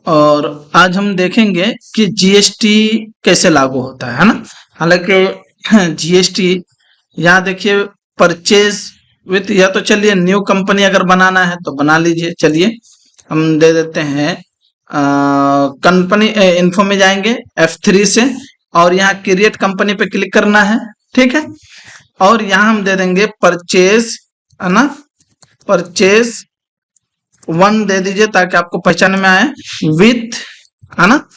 और आज हम देखेंगे कि जीएसटी कैसे लागू होता है ना। हालांकि जीएसटी यहाँ देखिए परचेज विथ, या तो चलिए न्यू कंपनी अगर बनाना है तो बना लीजिए। चलिए हम दे देते हैं कंपनी इन्फो में जाएंगे F3 से और यहाँ क्रिएट कंपनी पे क्लिक करना है, ठीक है। और यहाँ हम दे देंगे परचेज, है ना, परचेज 1 दे दीजिए ताकि आपको पहचान में आए, विथ, है ना,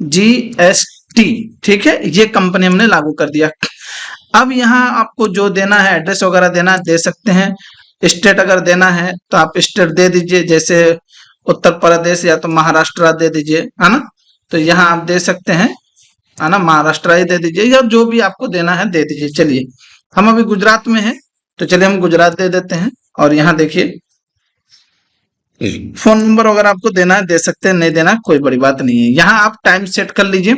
जीएसटी, ठीक है। ये कंपनी हमने लागू कर दिया। अब यहाँ आपको जो देना है, एड्रेस वगैरह देना है दे सकते हैं। स्टेट अगर देना है तो आप स्टेट दे दीजिए, जैसे उत्तर प्रदेश या तो महाराष्ट्र दे दीजिए, है ना। तो यहाँ आप दे सकते हैं, है ना, महाराष्ट्र ही दे दीजिए या जो भी आपको देना है दे दीजिए। चलिए हम अभी गुजरात में हैं तो चलिए हम गुजरात दे देते हैं। और यहाँ देखिए फोन नंबर वगैरह आपको देना है दे सकते हैं, नहीं देना कोई बड़ी बात नहीं है। यहाँ आप टाइम सेट कर लीजिए,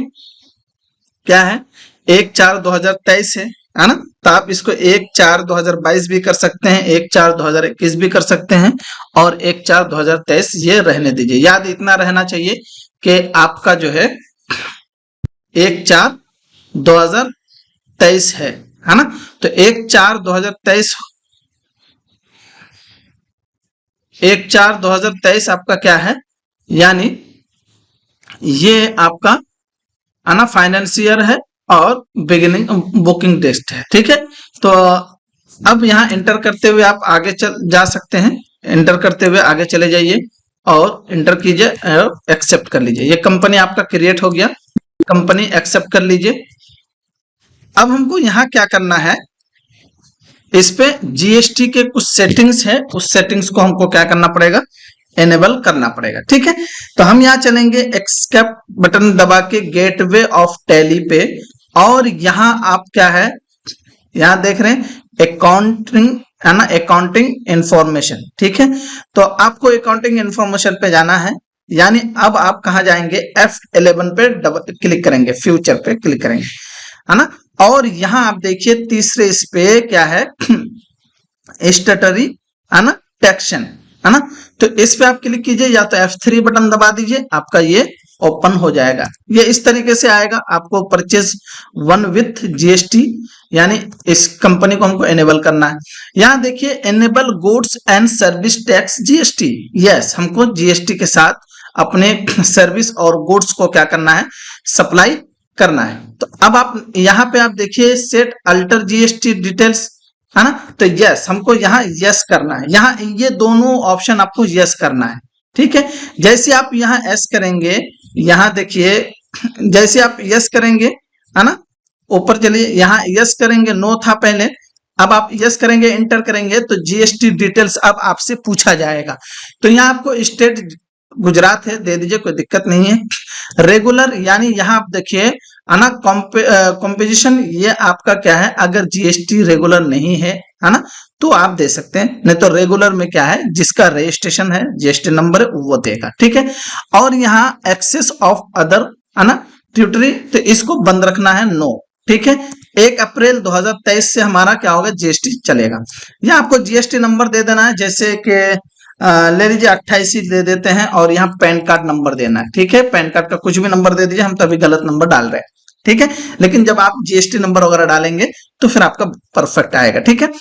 क्या है 1/4/2023 है ना। तो आप इसको 1/4/2022 भी कर सकते हैं, 1/4/2021 भी कर सकते हैं और 1/4/2023 ये रहने दीजिए। याद इतना रहना चाहिए कि आपका जो है 1/4/2023 है ना। तो 1/4/2023 आपका क्या है, यानी ये आपका है ना फाइनेंशियर है और बिगिनिंग बुकिंग टेस्ट है, ठीक है। तो अब यहाँ एंटर करते हुए आप आगे जा सकते हैं। एंटर करते हुए आगे चले जाइए और एंटर कीजिए और एक्सेप्ट कर लीजिए। ये कंपनी आपका क्रिएट हो गया, कंपनी एक्सेप्ट कर लीजिए। अब हमको यहाँ क्या करना है, इस पे जीएसटी के कुछ सेटिंग्स है, उस सेटिंग्स को हमको क्या करना पड़ेगा, एनेबल करना पड़ेगा, ठीक है। तो हम यहाँ चलेंगे एस्केप बटन दबा के गेटवे ऑफ टैली पे, और यहाँ आप क्या है, यहाँ देख रहे हैं अकाउंटिंग, है ना, अकाउंटिंग इंफॉर्मेशन, ठीक है। तो आपको अकाउंटिंग इंफॉर्मेशन पे जाना है, यानी अब आप कहाँ जाएंगे, F11 पे डबल क्लिक करेंगे, फ्यूचर पे क्लिक करेंगे, है ना। और यहाँ आप देखिए तीसरे इस पे क्या है, स्टेटरी, है ना, टैक्सेशन, है ना। तो इस पे आप क्लिक कीजिए या तो F3 बटन दबा दीजिए, आपका ये ओपन हो जाएगा। ये इस तरीके से आएगा। आपको परचेज 1 विथ जीएसटी, यानी इस कंपनी को हमको एनेबल करना है। यहाँ देखिए enable goods and service tax GST, yes, हमको जीएसटी के साथ अपने सर्विस और गुड्स को क्या करना है, सप्लाई करना है। तो अब आप यहाँ पे आप देखिए सेट अल्टर जीएसटी डिटेल्स, है ना। तो यस, हमको यहाँ यस करना है। यहाँ ये दोनों ऑप्शन आपको यस करना है, ठीक है। जैसे आप यहाँ यस करेंगे, यहाँ देखिए जैसे आप यस करेंगे, है ना, ऊपर चलिए, यहाँ यस करेंगे, नो था पहले, अब आप यस करेंगे, एंटर करेंगे तो जीएसटी डिटेल्स अब आपसे पूछा जाएगा। तो यहाँ आपको स्टेट गुजरात है, दे दीजिए, कोई दिक्कत नहीं है। रेगुलर, यानी यहाँ आप देखिए, है ना, कॉम्पोजिशन, ये आपका क्या है, अगर जीएसटी रेगुलर नहीं है ना, तो आप दे सकते हैं, नहीं तो रेगुलर में क्या है, जिसका रजिस्ट्रेशन है, जीएसटी नंबर है, वो देगा, ठीक है। और यहाँ एक्सेस ऑफ अदर, है ना, ट्यूटरी, तो इसको बंद रखना है, नो, ठीक है। 1 अप्रैल 2023 से हमारा क्या होगा, जीएसटी चलेगा। या आपको जीएसटी नंबर दे देना है, जैसे कि ले लीजिए 28 दे देते हैं, और यहाँ पैन कार्ड नंबर देना है, ठीक है। पैन कार्ड का कुछ भी नंबर दे दीजिए, हम तो अभी गलत नंबर डाल रहे हैं, ठीक है। लेकिन जब आप जीएसटी नंबर वगैरह डालेंगे तो फिर आपका परफेक्ट आएगा, ठीक है।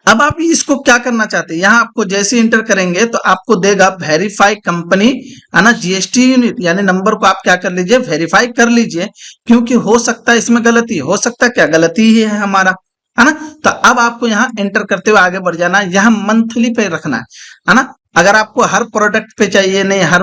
अब आप इसको क्या करना चाहते हैं, यहाँ आपको जैसे इंटर करेंगे तो आपको देगा वेरीफाई कंपनी, है ना, जीएसटी यूनिट, यानी नंबर को आप क्या कर लीजिए, वेरीफाई कर लीजिए, क्योंकि हो सकता है इसमें गलती, हो सकता है क्या गलती ही है हमारा, है ना। तो अब आपको यहाँ एंटर करते हुए आगे बढ़ जाना है। यहाँ मंथली पे रखना है ना। अगर आपको हर प्रोडक्ट पे चाहिए, नहीं हर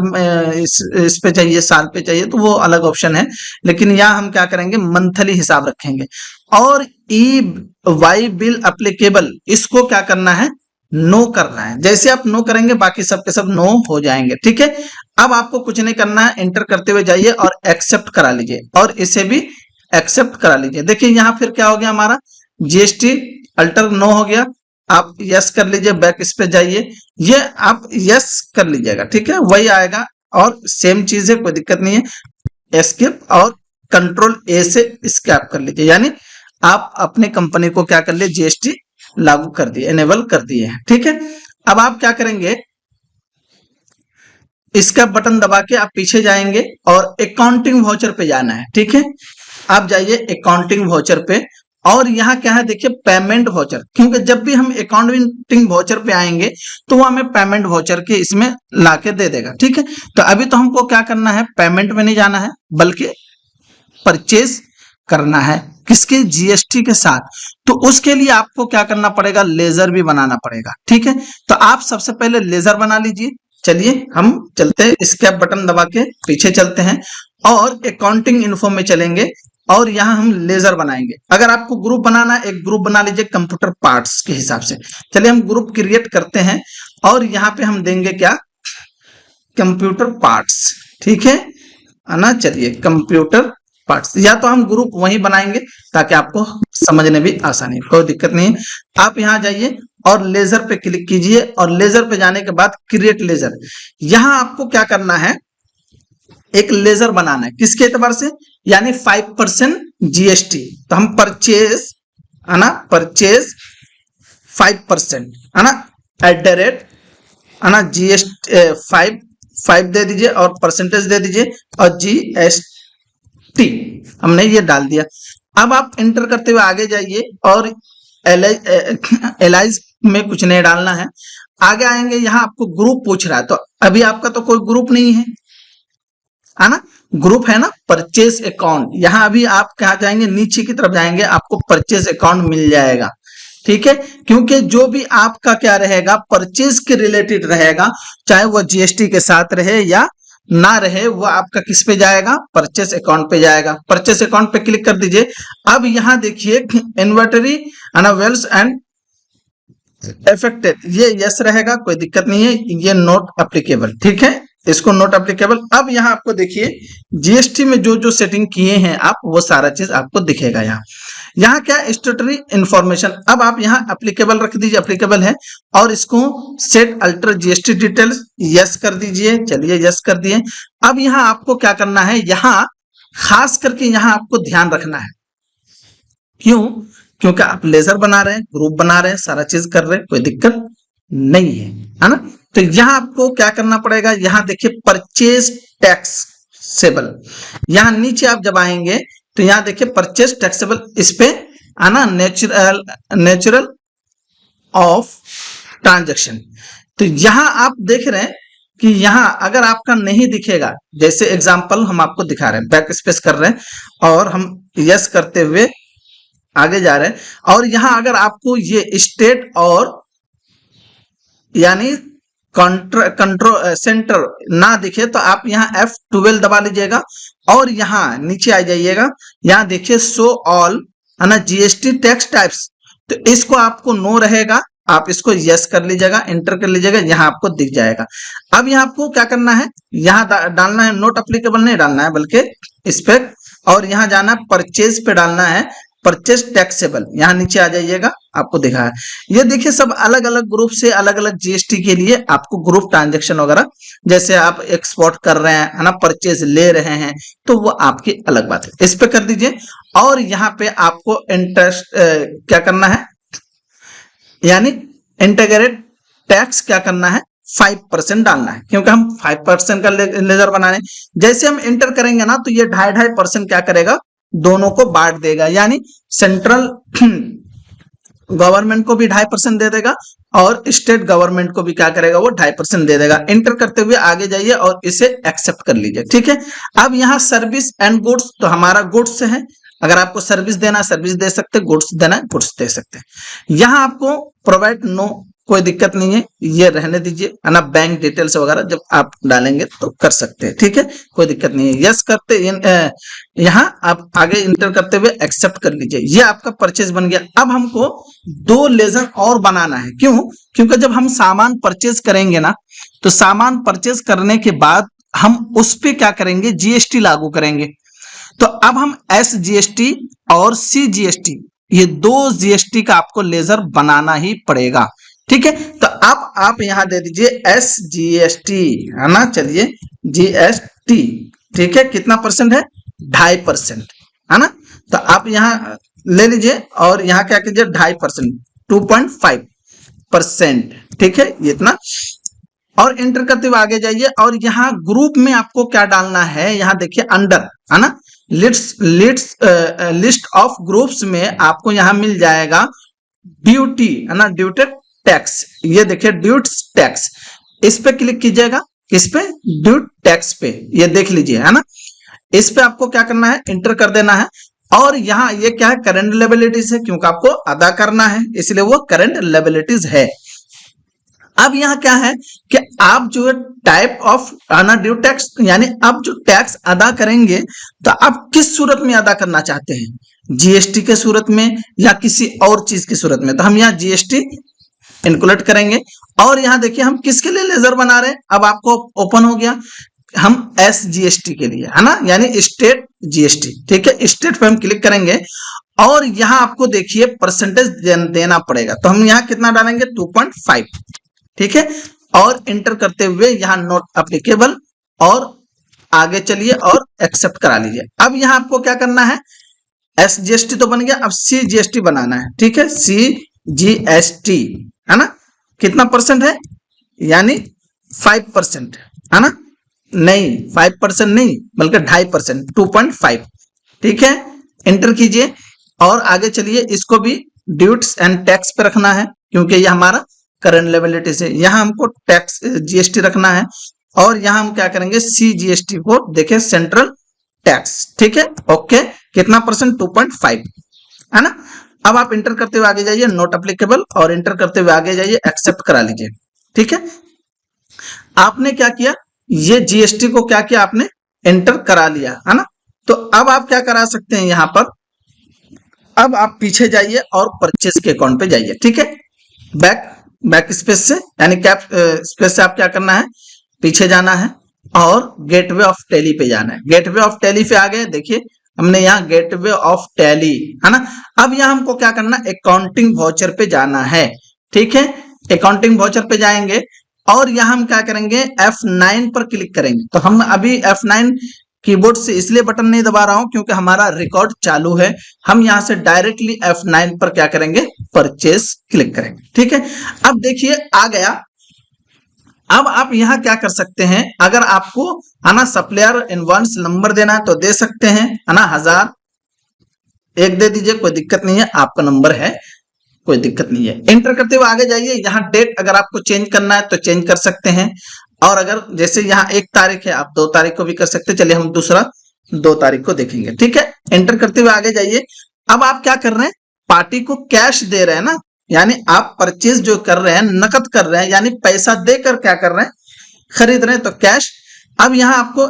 इस पे चाहिए, साल पे चाहिए, तो वो अलग ऑप्शन है, लेकिन यहाँ हम क्या करेंगे, मंथली हिसाब रखेंगे। और ई वाई बिल एप्लीकेबल, इसको क्या करना है, नो करना है। जैसे आप नो करेंगे बाकी सब के सब नो हो जाएंगे, ठीक है। अब आपको कुछ नहीं करना है, एंटर करते हुए जाइए और एक्सेप्ट करा लीजिए, और इसे भी एक्सेप्ट करा लीजिए। देखिए यहाँ फिर क्या हो गया, हमारा जीएसटी अल्टर नो हो गया। आप यस कर लीजिए, बैक इस पे जाइए, ये आप यस कर लीजिएगा, ठीक है, वही आएगा। और सेम चीज है, कोई दिक्कत नहीं है, एस्केप और कंट्रोल ए से स्कैप कर लीजिए, यानी आप अपने कंपनी को क्या कर लिए, जीएसटी लागू कर दिए, एनेबल कर दिए हैं, ठीक है। अब आप क्या करेंगे, इसका बटन दबा के आप पीछे जाएंगे और अकाउंटिंग वाउचर पे जाना है। ठीक है, आप जाइए अकाउंटिंग वाउचर पे और यहाँ क्या है देखिए पेमेंट वाउचर, क्योंकि जब भी हम अकाउंटिंग वाउचर पे आएंगे तो वो हमें पेमेंट वाउचर के इसमें लाके दे देगा। ठीक है, तो अभी तो हमको क्या करना है, पेमेंट में नहीं जाना है बल्कि परचेज करना है, किसके, जीएसटी के साथ। तो उसके लिए आपको क्या करना पड़ेगा, लेजर भी बनाना पड़ेगा। ठीक है, तो आप सबसे पहले लेजर बना लीजिए। चलिए हम चलते हैं, स्केप बटन दबा के पीछे चलते हैं और अकाउंटिंग इन्फो में चलेंगे और यहाँ हम लेजर बनाएंगे। अगर आपको ग्रुप बनाना है, एक ग्रुप बना लीजिए कंप्यूटर पार्ट्स के हिसाब से। चलिए हम ग्रुप क्रिएट करते हैं और यहाँ पे हम देंगे क्या, कंप्यूटर पार्ट्स। ठीक है ना, चलिए कंप्यूटर पार्ट्स, या तो हम ग्रुप वहीं बनाएंगे ताकि आपको समझने भी आसानी, कोई दिक्कत नहीं है। आप यहाँ जाइए और लेजर पे क्लिक कीजिए और लेजर पे जाने के बाद क्रिएट लेजर, यहां आपको क्या करना है, एक लेजर बनाना है। किसके एतबार से, यानी 5% जीएसटी। तो हम परचेज है ना, परचेज 5% है ना, @ है ना जीएसटी 5 दे दीजिए और परसेंटेज दे दीजिए और जीएसटी हमने ये डाल दिया। अब आप एंटर करते हुए आगे जाइए और एलाइज में कुछ नहीं डालना है। आगे आएंगे, यहाँ आपको ग्रुप पूछ रहा है, तो अभी आपका तो कोई ग्रुप नहीं है ना, ग्रुप है ना परचेज अकाउंट। यहाँ अभी आप कहाँ जाएंगे, नीचे की तरफ जाएंगे, आपको परचेज अकाउंट मिल जाएगा। ठीक है, क्योंकि जो भी आपका क्या रहेगा, परचेज के रिलेटेड रहेगा, चाहे वो जीएसटी के साथ रहे या ना रहे, वो आपका किस पे जाएगा, परचेस अकाउंट पे जाएगा। परचेस अकाउंट पे क्लिक कर दीजिए। अब यहाँ देखिए इन्वेंटरी अनवेल्स एंड अफेक्टेड, ये यस रहेगा, कोई दिक्कत नहीं है, ये नॉट एप्लीकेबल। ठीक है, इसको नॉट एप्लीकेबल। अब यहाँ आपको देखिए जीएसटी में जो जो सेटिंग किए हैं आप, वो सारा चीज आपको दिखेगा। यहाँ क्या स्टेटरी इंफॉर्मेशन, अब आप यहाँ एप्लीकेबल रख दीजिए, एप्लीकेबल है, और इसको set alter GST details yes कर दीजिए। चलिए यस कर दिए। अब यहाँ आपको क्या करना है, यहाँ खास करके यहाँ आपको ध्यान रखना है, क्यों, क्योंकि आप लेजर बना रहे हैं, ग्रुप बना रहे हैं, सारा चीज कर रहे हैं, कोई दिक्कत नहीं है ना। तो यहाँ आपको क्या करना पड़ेगा, यहाँ देखिए परचेज टैक्सेबल, यहाँ नीचे आप जब आएंगे तो यहाँ देखिए परचेज टैक्सेबल, इस पे आना, नेचुरल ऑफ ट्रांजैक्शन। तो यहाँ आप देख रहे हैं कि यहाँ अगर आपका नहीं दिखेगा, जैसे एग्जांपल हम आपको दिखा रहे हैं, बैक स्पेस कर रहे हैं और हम यस करते हुए आगे जा रहे हैं, और यहाँ अगर आपको ये स्टेट और यानी कंट्रोल सेंटर ना दिखे तो आप यहाँ F12 दबा लीजिएगा और यहाँ नीचे आ जाइएगा। यहाँ देखिए शो ऑल है ना जीएसटी टैक्स टाइप्स, तो इसको आपको नो रहेगा, आप इसको यस कर लीजिएगा, एंटर कर लीजिएगा, यहाँ आपको दिख जाएगा। अब यहाँ आपको क्या करना है, यहाँ डालना है नोट एप्लीकेबल नहीं डालना है बल्कि इस पे, और यहाँ जाना परचेज पे डालना है परचेज टैक्सेबल, यहाँ नीचे आ जाइएगा, आपको दिखा है। ये देखिए सब अलग अलग ग्रुप से अलग अलग जीएसटी के लिए आपको ग्रुप ट्रांजैक्शन वगैरह, जैसे आप एक्सपोर्ट कर रहे हैं है ना, परचेज ले रहे हैं, तो वो आपकी अलग बात है। इस पे कर दीजिए और यहाँ पे आपको इंटरेस्ट क्या करना है, यानी इंटीग्रेट टैक्स क्या करना है, 5% डालना है, क्योंकि हम 5% का लेजर बना रहे हैं। जैसे हम एंटर करेंगे ना तो ये 2.5% क्या करेगा, दोनों को बांट देगा, यानी सेंट्रल गवर्नमेंट को भी 2.5% दे देगा और स्टेट गवर्नमेंट को भी क्या करेगा, वो 2.5% दे देगा। एंटर करते हुए आगे जाइए और इसे एक्सेप्ट कर लीजिए। ठीक है, अब यहाँ सर्विस एंड गुड्स, तो हमारा गुड्स है, अगर आपको सर्विस देना सर्विस दे सकते, गुड्स देना गुड्स दे सकते हैं। यहाँ आपको प्रोवाइड नो, कोई दिक्कत नहीं है, ये रहने दीजिए है ना, बैंक डिटेल्स वगैरह जब आप डालेंगे तो कर सकते हैं। ठीक है, कोई दिक्कत नहीं है, यस करते यहाँ आप आगे इंटर करते हुए एक्सेप्ट कर लीजिए। ये आपका परचेज बन गया। अब हमको 2 लेजर और बनाना है, क्यों, क्योंकि जब हम सामान परचेज करेंगे ना, तो सामान परचेज करने के बाद हम उस पर क्या करेंगे, जीएसटी लागू करेंगे। तो अब हम SGST और CGST, ये 2 जीएसटी का आपको लेजर बनाना ही पड़ेगा। ठीक है, तो अब आप यहां दे दीजिए SGST है ना, चलिए GST, ठीक है, कितना परसेंट है, 2.5% है ना। तो आप यहां ले लीजिए और यहां क्या कीजिए 2.5%, 2.5%, ठीक है, ये इतना और एंटर करते हुए आगे जाइए और यहाँ ग्रुप में आपको क्या डालना है, यहाँ देखिए अंडर, है ना, लिस्ट ऑफ ग्रुप्स में आपको यहाँ मिल जाएगा ड्यूटी, है ना, ड्यूटेड टैक्स। ये देखिए ड्यूट्स टैक्स, इस पे क्लिक कीजिएगा, किस पे, ड्यूट टैक्स पे, ये देख लीजिए, है ना। इस पे आपको क्या करना है, एंटर कर देना है। और यहाँ ये क्या है, करंट लायबिलिटीज है, क्योंकि आपको अदा करना है इसलिए वो करंट लायबिलिटीज है। अब यहाँ क्या है कि आप जो टाइप ऑफ ड्यू टैक्स, यानी आप जो टैक्स अदा करेंगे तो आप किस सूरत में अदा करना चाहते हैं, जीएसटी के सूरत में या किसी और चीज की सूरत में। तो हम यहाँ जीएसटी इंक्लूड करेंगे। और यहाँ देखिए हम किसके लिए लेजर बना रहे हैं, अब आपको ओपन हो गया, हम एसजीएसटी के लिए, है ना, यानी स्टेट जीएसटी। ठीक है, स्टेट पे हम क्लिक करेंगे और यहाँ आपको देखिए परसेंटेज देना पड़ेगा। तो हम यहाँ कितना डालेंगे, 2.5। ठीक है, और एंटर करते हुए यहाँ नॉट एप्लीकेबल और आगे चलिए और एक्सेप्ट करा लीजिए। अब यहाँ आपको क्या करना है, एसजीएसटी तो बन गया, अब सीजीएसटी बनाना है। ठीक है, सीजीएसटी, है ना, कितना परसेंट है, यानी 5%, है ना, नहीं 5% नहीं बल्कि 2.5%, 2.5। ठीक है, एंटर कीजिए और आगे चलिए, इसको भी ड्यूट्स एंड टैक्स पे रखना है क्योंकि ये हमारा करंट लायबिलिटी से, यहाँ हमको टैक्स जीएसटी रखना है। और यहाँ हम क्या करेंगे, सीजीएसटी को देखें, सेंट्रल टैक्स। ठीक है, ओके, कितना परसेंट, 2.5, है ना। अब आप इंटर करते हुए आगे जाइए, नॉट एप्लीकेबल, और इंटर करते हुए आगे जाइए, एक्सेप्ट करा लीजिए। ठीक है, आपने क्या किया, ये जीएसटी को क्या किया, आपने एंटर करा लिया, है ना। तो अब आप क्या करा सकते हैं यहाँ पर, अब आप पीछे जाइए और परचेज के अकाउंट पे जाइए। ठीक है, बैक स्पेस से, यानी कैप स्पेस से आप क्या करना है, पीछे जाना है और गेटवे ऑफ टैली पे जाना है। गेटवे ऑफ टैली पे आ गए, देखिए हमने यहाँ गेटवे ऑफ टैली, है ना। अब यहाँ हमको क्या करना, अकाउंटिंग वाउचर पे जाना है। ठीक है, अकाउंटिंग वाउचर पे जाएंगे और यहाँ हम क्या करेंगे, F9 पर क्लिक करेंगे। तो हम अभी F9 कीबोर्ड से इसलिए बटन नहीं दबा रहा हूं क्योंकि हमारा रिकॉर्ड चालू है। हम यहां से डायरेक्टली F9 पर क्या करेंगे, परचेज क्लिक करेंगे। ठीक है, अब देखिए आ गया। अब आप यहां क्या कर सकते हैं, अगर आपको आना सप्लायर इनवॉइस नंबर देना है तो दे सकते हैं, है ना, 1000 एक दे दीजिए, कोई दिक्कत नहीं है, आपका नंबर है, कोई दिक्कत नहीं है। एंटर करते हुए आगे जाइए, यहाँ डेट अगर आपको चेंज करना है तो चेंज कर सकते हैं। और अगर जैसे यहाँ 1 तारीख है, आप 2 तारीख को भी कर सकते हैं। चलिए हम दूसरा 2 तारीख को देखेंगे। ठीक है, एंटर करते हुए आगे जाइए। अब आप क्या कर रहे हैं, पार्टी को कैश दे रहे हैं ना, यानी आप परचेज जो कर रहे हैं, नकद कर रहे हैं, यानी पैसा देकर क्या कर रहे हैं, खरीद रहे हैं, तो कैश। अब यहाँ आपको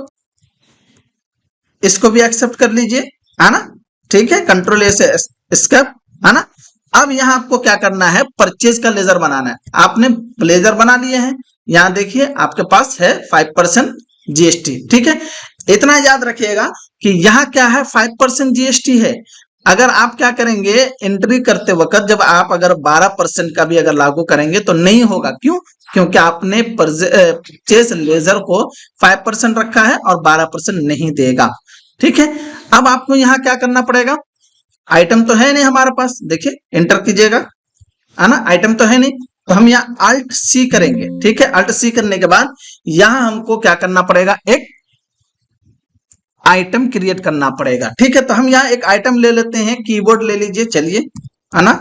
इसको भी एक्सेप्ट कर लीजिए, है ना। ठीक है, कंट्रोल ए से एस्केप, है ना। अब यहाँ आपको क्या करना है, परचेज का लेजर बनाना है। आपने लेजर बना लिए हैं, यहाँ देखिए आपके पास है 5% जीएसटी। ठीक है, इतना याद रखिएगा कि यहाँ क्या है, 5% जीएसटी है। अगर आप क्या करेंगे, एंट्री करते वक्त जब आप अगर 12% का भी अगर लागू करेंगे तो नहीं होगा। क्यों, क्योंकि आपने परचेज लेजर को 5% रखा है और 12% नहीं देगा। ठीक है, अब आपको यहाँ क्या करना पड़ेगा, आइटम तो है नहीं हमारे पास, देखिए एंटर कीजिएगा, है ना, आइटम तो है नहीं, तो हम यहाँ Alt C करेंगे। ठीक है, Alt C करने के बाद यहाँ हमको क्या करना पड़ेगा, एक आइटम क्रिएट करना पड़ेगा। ठीक है, तो हम यहाँ एक आइटम ले लेते हैं, कीबोर्ड ले लीजिए, चलिए, है ना,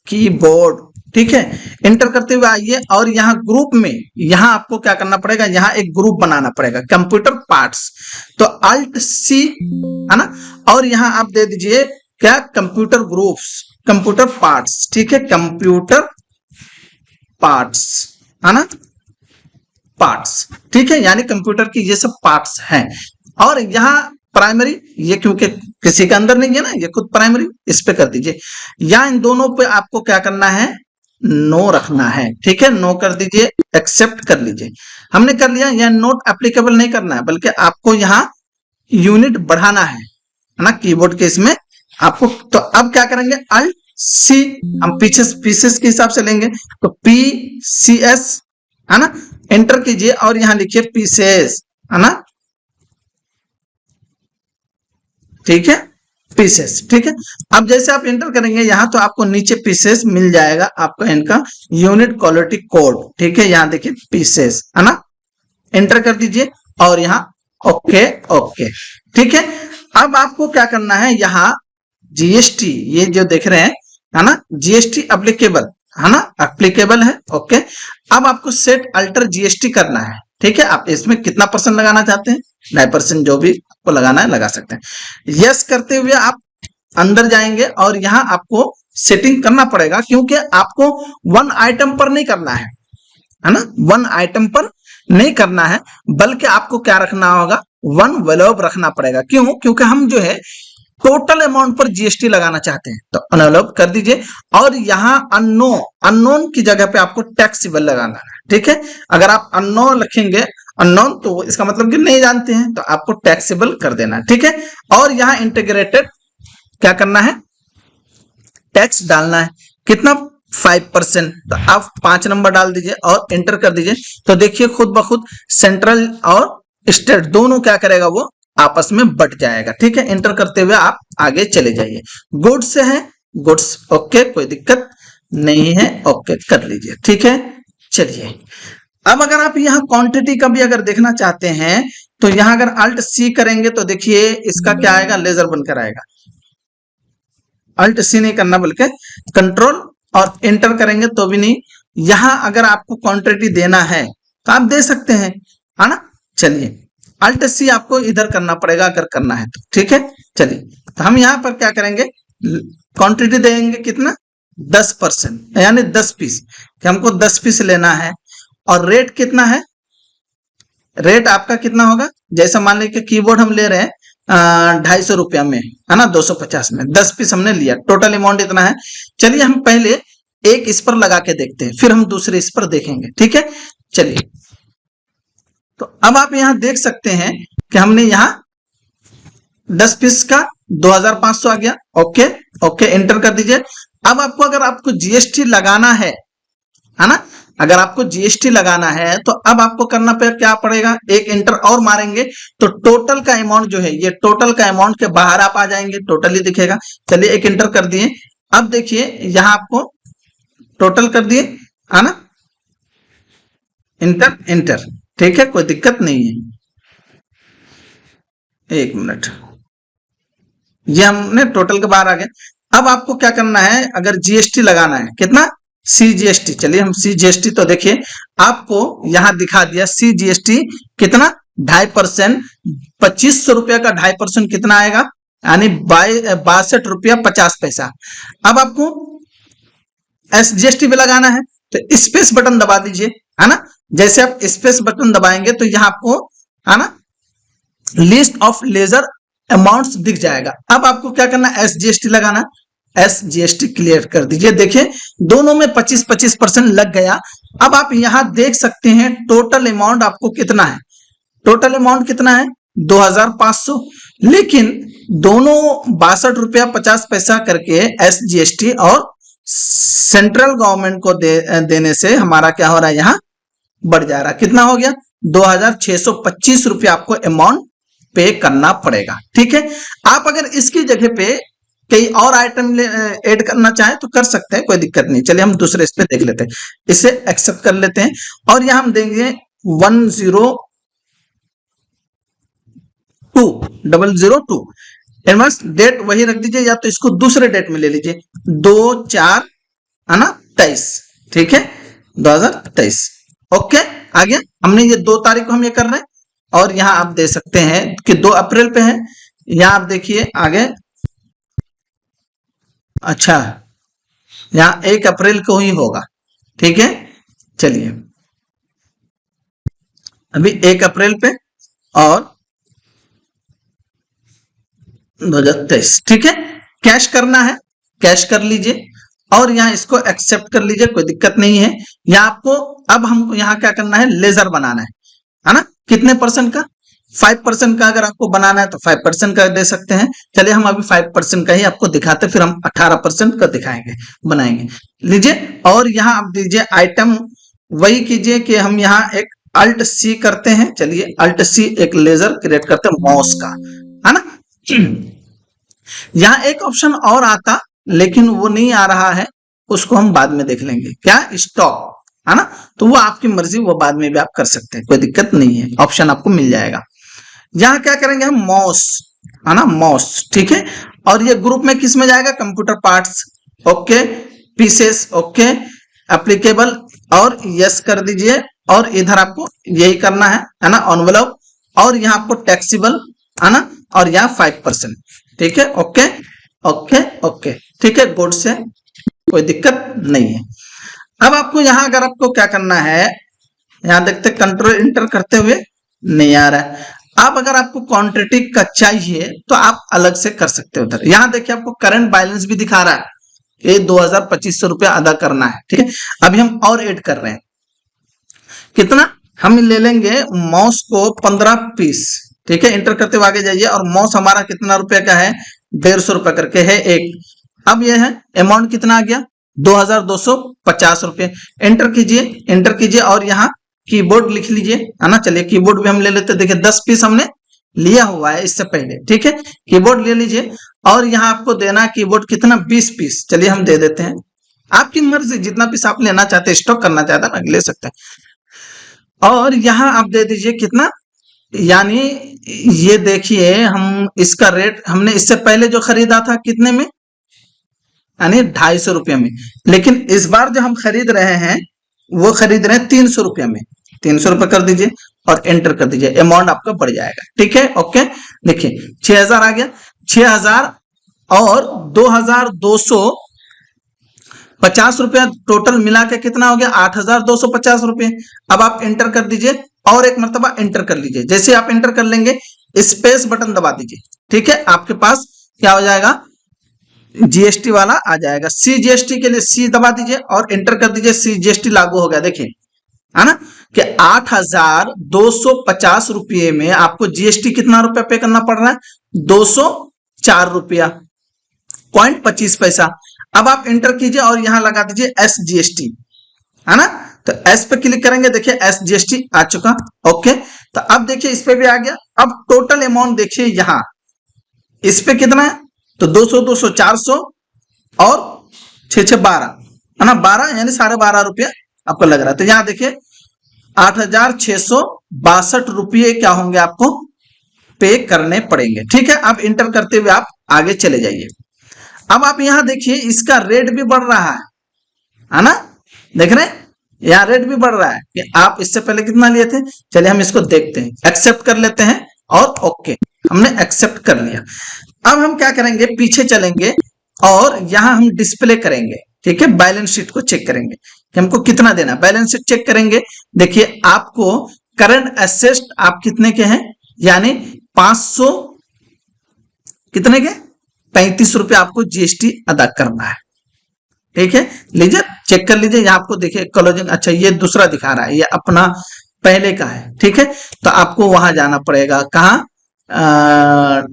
कीबोर्ड। ठीक है, एंटर करते हुए आइए और यहाँ ग्रुप में यहाँ आपको क्या करना पड़ेगा, यहाँ एक ग्रुप बनाना पड़ेगा, कंप्यूटर पार्ट्स। तो Alt C, है ना, और यहाँ आप दे दीजिए क्या, कंप्यूटर ग्रुप्स, कंप्यूटर पार्ट्स। ठीक है, कंप्यूटर पार्ट्स, है ना, पार्ट्स। ठीक है, यानी कंप्यूटर की ये सब पार्ट्स हैं। और यहाँ प्राइमरी, ये क्योंकि किसी के अंदर नहीं है ना, ये खुद प्राइमरी, इस पे कर दीजिए। या इन दोनों पे आपको क्या करना है, नो रखना है। ठीक है, नो कर दीजिए, एक्सेप्ट कर लीजिए। हमने कर लिया, यह नोट एप्लीकेबल नहीं करना है, बल्कि आपको यहाँ यूनिट बढ़ाना है ना, कीबोर्ड के इसमें आपको। तो अब क्या करेंगे, Alt C, हम पीसेस के हिसाब से लेंगे, तो PCS, है ना, एंटर कीजिए और यहां लिखिए पीसेस, है ना। ठीक है, पीसेस, ठीक है। अब जैसे आप एंटर करेंगे यहाँ तो आपको नीचे पीसेस मिल जाएगा, आपका इनका यूनिट क्वालिटी कोड, ठीक है। यहाँ देखिए पीसेस है ना, एंटर कर दीजिए और यहाँ ओके ओके, ठीक है। अब आपको क्या करना है, यहाँ जीएसटी ये जो देख रहे हैं है ना, जीएसटी एप्लीकेबल है ना, एप्लीकेबल है, ओके। अब आपको सेट अल्टर जीएसटी करना है, ठीक है। आप इसमें कितना % लगाना चाहते हैं, 2.5%, जो भी आपको लगाना है लगा सकते हैं। यस करते हुए आप अंदर जाएंगे और यहाँ आपको सेटिंग करना पड़ेगा, क्योंकि आपको वन आइटम पर नहीं करना है ना, वन आइटम पर नहीं करना है, बल्कि आपको क्या रखना होगा, वन वेलोप रखना पड़ेगा। क्यों? क्योंकि हम जो है टोटल अमाउंट पर जीएसटी लगाना चाहते हैं, तो अनवेलोप कर दीजिए और यहाँ अननोन की जगह पे आपको टैक्सेबल लगाना है, ठीक है। अगर आप अननोन लिखेंगे, अननोन, तो इसका मतलब कि नहीं जानते हैं, तो आपको टैक्सेबल कर देना है, ठीक है। और यहाँ इंटीग्रेटेड क्या करना है, टैक्स डालना है, कितना, 5%, तो आप 5 नंबर डाल दीजिए और एंटर कर दीजिए। तो देखिए खुद ब खुद सेंट्रल और स्टेट दोनों क्या करेगा, वो आपस में बट जाएगा, ठीक है। एंटर करते हुए आप आगे चले जाइए। गुड्स है, गुड्स ओके, कोई दिक्कत नहीं है, ओके कर लीजिए, ठीक है। चलिए अब अगर आप यहाँ क्वांटिटी का भी अगर देखना चाहते हैं तो यहाँ अगर अल्ट सी करेंगे तो देखिए इसका क्या आएगा, लेजर बनकर आएगा। अल्ट सी नहीं करना बल्कि कंट्रोल और एंटर करेंगे तो भी नहीं। यहां अगर आपको क्वांटिटी देना है तो आप दे सकते हैं, है ना। चलिए अल्ट सी आपको इधर करना पड़ेगा अगर करना है तो, ठीक है। चलिए तो हम यहां पर क्या करेंगे, क्वांटिटी देंगे कितना, 10%, यानी 10 पीस, कि हमको 10 पीस लेना है। और रेट कितना है, रेट आपका कितना होगा, जैसा मान लीजिए कीबोर्ड हम ले रहे हैं 250 रुपया में, है ना, 250 में 10 पीस हमने लिया, टोटल अमाउंट इतना है। चलिए हम पहले एक इस पर लगा के देखते हैं, फिर हम दूसरे इस पर देखेंगे, ठीक है। चलिए तो अब आप यहां देख सकते हैं कि हमने यहां 10 पीस का 2500 आ गया, ओके ओके एंटर कर दीजिए। अब आपको अगर आपको जीएसटी लगाना है ना, अगर आपको जीएसटी लगाना है तो अब आपको करना पे क्या पड़ेगा, एक एंटर और मारेंगे तो टोटल का अमाउंट जो है, ये टोटल का अमाउंट के बाहर आप आ जाएंगे, टोटल ही दिखेगा। चलिए एक एंटर कर दिए, अब देखिए यहां आपको टोटल कर दिए, है ना, एंटर एंटर, ठीक है, कोई दिक्कत नहीं है। एक मिनट, ये हमने टोटल के बाहर आ गए। अब आपको क्या करना है, अगर जीएसटी लगाना है कितना, सीजीएसटी, चलिए हम सीजीएसटी, तो देखिए आपको यहां दिखा दिया सीजीएसटी कितना, 2.5%, 2500 रुपया का 2.5% कितना आएगा, यानी 62 रुपया 50 पैसा। अब आपको एसजीएसटी भी लगाना है तो स्पेस बटन दबा दीजिए, है ना। जैसे आप स्पेस बटन दबाएंगे तो यहाँ आपको, है ना, लिस्ट ऑफ लेजर अमाउंट्स दिख जाएगा। अब आपको क्या करना है, एसजीएसटी लगाना, एसजीएसटी क्लियर कर दीजिए। देखिए दोनों में 25-25% लग गया। अब आप यहां देख सकते हैं टोटल अमाउंट आपको कितना है, टोटल अमाउंट कितना है, 2500, लेकिन दोनों 62 रुपया 50 पैसा करके एसजीएसटी और सेंट्रल गवर्नमेंट को देने से हमारा क्या हो रहा है, यहां बढ़ जा रहा है। कितना हो गया, 2625 रुपया आपको अमाउंट पे करना पड़ेगा, ठीक है। आप अगर इसकी जगह पे कई और आइटम ऐड करना चाहे तो कर सकते हैं, कोई दिक्कत नहीं। चलिए हम दूसरे इस पे देख लेते हैं, इसे एक्सेप्ट कर लेते हैं और यहां हम देंगे 102002 एडवांस डेट वही रख दीजिए, या तो इसको दूसरे डेट में ले लीजिए, 2/4 है ना 23, ठीक है, 2023, ओके। आ गया, हमने ये 2 तारीख को हम ये कर रहे हैं। और यहां आप दे सकते हैं कि 2 अप्रैल पे है, यहां आप देखिए आगे, अच्छा यहां 1 अप्रैल को ही होगा, ठीक है। चलिए अभी 1 अप्रैल पे और 2023, ठीक है। कैश करना है, कैश कर लीजिए और यहाँ इसको एक्सेप्ट कर लीजिए, कोई दिक्कत नहीं है। यहाँ आपको अब हम यहाँ क्या करना है, लेजर बनाना है ना, कितने % का, 5% का अगर आपको बनाना है तो 5% का दे सकते हैं। चलिए हम अभी 5% का ही आपको दिखाते, फिर हम 18% का दिखाएंगे, बनाएंगे, लीजिए। और यहाँ आप दीजिए आइटम, वही कीजिए कि हम यहाँ एक अल्ट सी करते हैं, चलिए अल्ट सी एक लेजर क्रिएट करते हैं माउस का, है ना। यहाँ एक ऑप्शन और आता, लेकिन वो नहीं आ रहा है, उसको हम बाद में देख लेंगे। क्या? स्टॉक, है ना? तो वो आपकी मर्जी, वो बाद में भी आप कर सकते हैं, कोई दिक्कत नहीं है, ऑप्शन आपको मिल जाएगा। यहाँ क्या करेंगे हम? मॉस, है ना? मॉस, ठीक है। और ये ग्रुप में किस में जाएगा? Computer parts, okay. Pieces, okay. Applicable, और यस कर दीजिए। और इधर आपको यही करना है ना? एनवेलप, और यहाँ आपको टैक्सेबल, है ना? और यहाँ 5%, ठीक है। ओके ओके ओके, ठीक है। गुड से कोई दिक्कत नहीं है। अब आपको यहाँ अगर आपको क्या करना है, यहाँ देखते कंट्रोल इंटर करते हुए नहीं आ रहा है। अब अगर आपको क्वांटिटी का चाहिए तो आप अलग से कर सकते हो। उधर यहाँ देखिए आपको करंट बैलेंस भी दिखा रहा है, ये 2250 रुपया अदा करना है, ठीक है। अभी हम और ऐड कर रहे हैं, कितना? हम ले लेंगे माउस को 15 पीस, ठीक है। इंटर करते हुए आगे जाइए, और माउस हमारा कितना रुपए का है? 150 रुपए करके है एक। अब ये है अमाउंट कितना आ गया? 2250 रुपये। एंटर कीजिए, एंटर कीजिए, और यहाँ कीबोर्ड लिख लीजिए, है ना? चलिए कीबोर्ड भी हम ले लेते हैं। देखिए 10 पीस हमने लिया हुआ है इससे पहले, ठीक है। कीबोर्ड ले लीजिए, और यहाँ आपको देना है कीबोर्ड कितना? 20 पीस। चलिए हम दे देते हैं, आपकी मर्जी, जितना पीस आप लेना चाहते हैं, स्टॉक करना चाहते हैं ना, ले सकते हैं। और यहाँ आप दे दीजिए कितना, यानी ये देखिए हम इसका रेट हमने इससे पहले जो खरीदा था कितने में? यानी 250 रुपये में। लेकिन इस बार जो हम खरीद रहे हैं वो खरीद रहे हैं 300 रुपये में। 300 रुपये कर दीजिए और एंटर कर दीजिए, अमाउंट आपका बढ़ जाएगा, ठीक है। ओके, देखिए 6000 आ गया। 6000 और 2250 रुपया टोटल मिला के कितना हो गया? 8250 रुपये। अब आप एंटर कर दीजिए, और एक मर्तबा एंटर कर लीजिए। जैसे आप एंटर कर लेंगे, स्पेस बटन दबा दीजिए, ठीक है। आपके पास क्या हो जाएगा? जीएसटी वाला आ जाएगा। सी जीएसटी के लिए सी दबा दीजिए और एंटर कर दीजिए। सी जीएसटी लागू हो गया, देखिए, है ना? कि 8250 रुपये में आपको जीएसटी कितना रुपया पे करना पड़ रहा है? 204 रुपया पॉइंट 25 पैसा। अब आप एंटर कीजिए और यहां लगा दीजिए एस जीएसटी, है ना? तो एस पे क्लिक करेंगे, देखिए एस जीएसटी आ चुका। ओके, तो अब देखिए इस पे भी आ गया। अब टोटल अमाउंट देखिए, यहां इस पे कितना है? तो 200 200 400 और 6 6 12, है ना? 12 यानी 12.5 रुपया आपको लग रहा है। तो यहां देखिए 8662 रुपये क्या होंगे? आपको पे करने पड़ेंगे, ठीक है। अब इंटर करते हुए आप आगे चले जाइए। अब आप यहां देखिए इसका रेट भी बढ़ रहा है ना? देख रहे हैं, यहाँ रेट भी बढ़ रहा है कि आप इससे पहले कितना लिए थे। चलिए हम इसको देखते हैं, एक्सेप्ट कर लेते हैं, और ओके, हमने एक्सेप्ट कर लिया। अब हम क्या करेंगे? पीछे चलेंगे और यहां हम डिस्प्ले करेंगे, ठीक है। बैलेंस शीट को चेक करेंगे कि हमको कितना देना है। बैलेंस शीट चेक करेंगे, देखिए आपको करंट एसेट आप कितने के हैं? यानी 500 कितने के? 35 रुपए आपको जीएसटी अदा करना है, ठीक है। लीजिए चेक कर लीजिए, यहाँ आपको देखिए क्लोजिंग, अच्छा ये दूसरा दिखा रहा है, ये अपना पहले का है, ठीक है। तो आपको वहां जाना पड़ेगा, कहाँ?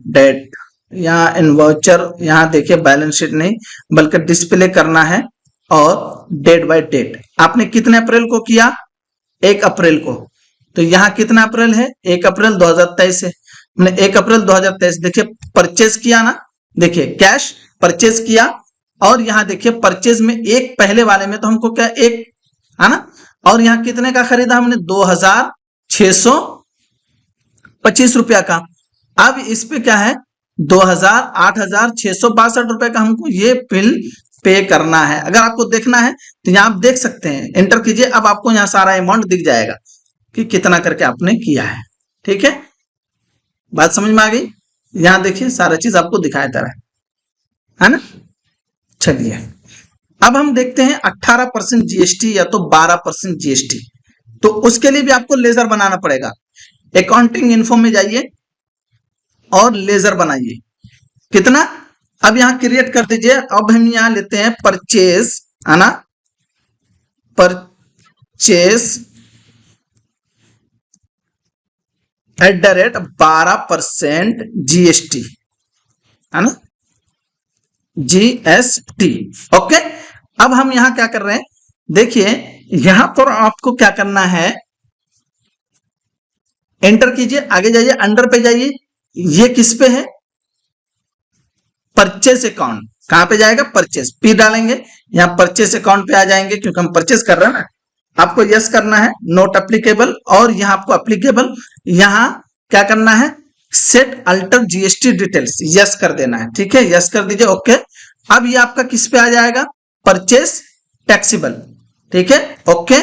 डेट, यहाँ इनवाउचर, यहाँ देखिए बैलेंस शीट नहीं बल्कि डिस्प्ले करना है, और डेट बाय डेट आपने कितने अप्रैल को किया? 1 अप्रैल को। तो यहाँ कितना अप्रैल है? 1 अप्रैल 2023 है। हमने 1 अप्रैल 2023 देखिए परचेज किया ना, देखिए कैश परचेज किया, और यहाँ देखिए परचेज में एक पहले वाले में तो हमको क्या, एक, है ना? और यहाँ कितने का खरीदा हमने? 2625 रुपया का। अब इस पे क्या है? 8662 रुपए का हमको ये बिल पे करना है। अगर आपको देखना है तो यहाँ आप देख सकते हैं, एंटर कीजिए। अब आपको यहाँ सारा अमाउंट दिख जाएगा कि कितना करके आपने किया है, ठीक है। बात समझ में आ गई? यहाँ देखिए सारा चीज आपको दिखाया जा रहा है ना? चलिए अब हम देखते हैं 18% जीएसटी या तो 12% जीएसटी। तो उसके लिए भी आपको लेजर बनाना पड़ेगा। अकाउंटिंग इन्फो में जाइए और लेजर बनाइए। कितना? अब यहां क्रिएट कर दीजिए। अब हम यहां लेते हैं परचेज, है ना? परचेज @12% जीएसटी, है ना? GST, okay. अब हम यहां क्या कर रहे हैं? देखिए यहां पर आपको क्या करना है, एंटर कीजिए, आगे जाइए, अंडर पे जाइए। ये किस पे है? परचेस अकाउंट, कहां पे जाएगा, परचेस, पी डालेंगे, यहाँ परचेस अकाउंट पे आ जाएंगे क्योंकि हम परचेस कर रहे हैं ना। आपको यस करना है, नोट एप्लीकेबल, और यहाँ आपको एप्लीकेबल, यहाँ क्या करना है, set alter GST details, yes कर देना है, ठीक है, यस कर दीजिए, ओके। अब ये आपका किस पे आ जाएगा, परचेस टैक्सेबल, ठीक है, ओके।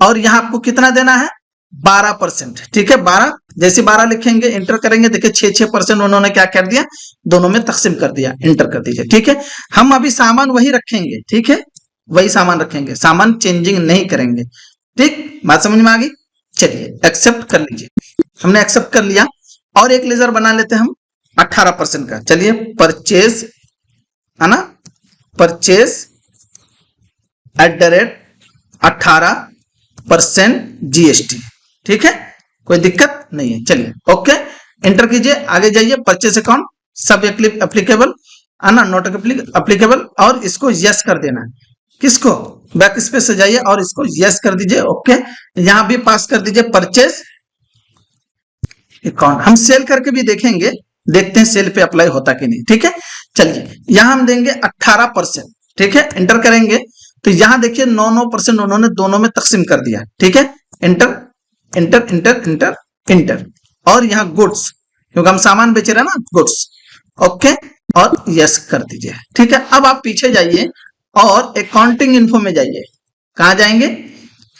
और यहाँ आपको कितना देना है, 12%, ठीक है, 12, जैसे 12 लिखेंगे, इंटर करेंगे, देखिए 6% उन्होंने क्या कर दिया, दोनों में तकसीम कर दिया, इंटर कर दीजिए, ठीक है। हम अभी सामान वही रखेंगे, ठीक है, वही सामान रखेंगे, सामान चेंजिंग नहीं करेंगे, ठीक, बात समझ में आ गई। चलिए एक्सेप्ट कर लीजिए, हमने एक्सेप्ट कर लिया। और एक लेजर बना लेते हैं हम 18% का, चलिए परचेज, है ना, परचेज @18% जीएसटी, ठीक है, कोई दिक्कत नहीं है। चलिए ओके, एंटर कीजिए, आगे जाइए, परचेस अकाउंट सब एप्लीकेबल, है ना, नॉट एप्लीकेबल, और इसको यस कर देना है, किसको, बैक स्पेस से जाइए और इसको यस कर दीजिए, ओके। यहां भी पास कर दीजिए परचेस अकाउंट, हम सेल करके भी देखेंगे, देखते हैं सेल पे अप्लाई होता कि नहीं, ठीक है। चलिए यहां हम देंगे 18%, ठीक है, एंटर करेंगे तो यहां देखिए 9% उन्होंने दोनों में तकसीम कर दिया, ठीक है, enter enter enter enter enter, और यहाँ गुड्स, क्योंकि हम सामान बेच रहे हैं ना, गुड्स, ओके, और यस कर दीजिए, ठीक है। अब आप पीछे जाइए और अकाउंटिंग इन्फो में जाइए, कहां जाएंगे,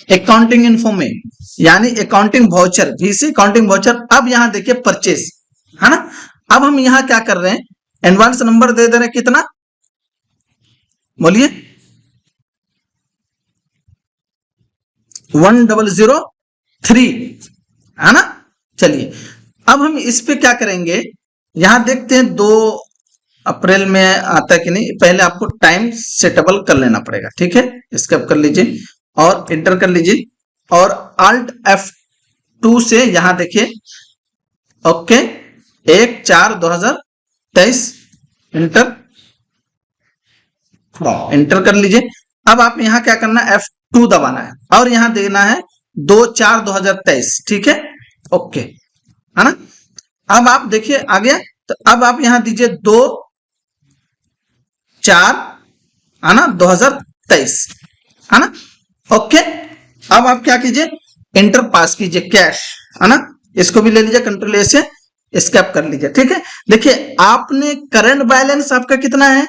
अकाउंटिंग इन्फो में, यानी accounting voucher, VC accounting voucher. अब यहां देखिए परचेस, है ना, अब हम यहां क्या कर रहे हैं, एडवांस नंबर दे रहे हैं, कितना बोलिए, 1003, है ना। चलिए अब हम इस पे क्या करेंगे, यहां देखते हैं 2 अप्रैल में आता है कि नहीं, पहले आपको टाइम सेटेबल कर लेना पड़ेगा, ठीक है, स्केप कर लीजिए और एंटर कर लीजिए, और Alt F2 से यहां देखिए, ओके, 1/4/2023, एंटर एंटर कर लीजिए। अब आप यहां क्या करना है, F2 दबाना है और यहां देना है 2/4/2023, ठीक है, ओके, है ना। अब आप देखिए आ गया, तो अब आप यहां दीजिए 2/4, है ना, 2023, है ना, ओके। अब आप क्या कीजिए, एंटर पास कीजिए, कैश, है ना, इसको भी ले लीजिए, कंट्रोल ए से स्केप कर लीजिए, ठीक है। देखिए आपने करंट बैलेंस आपका कितना है,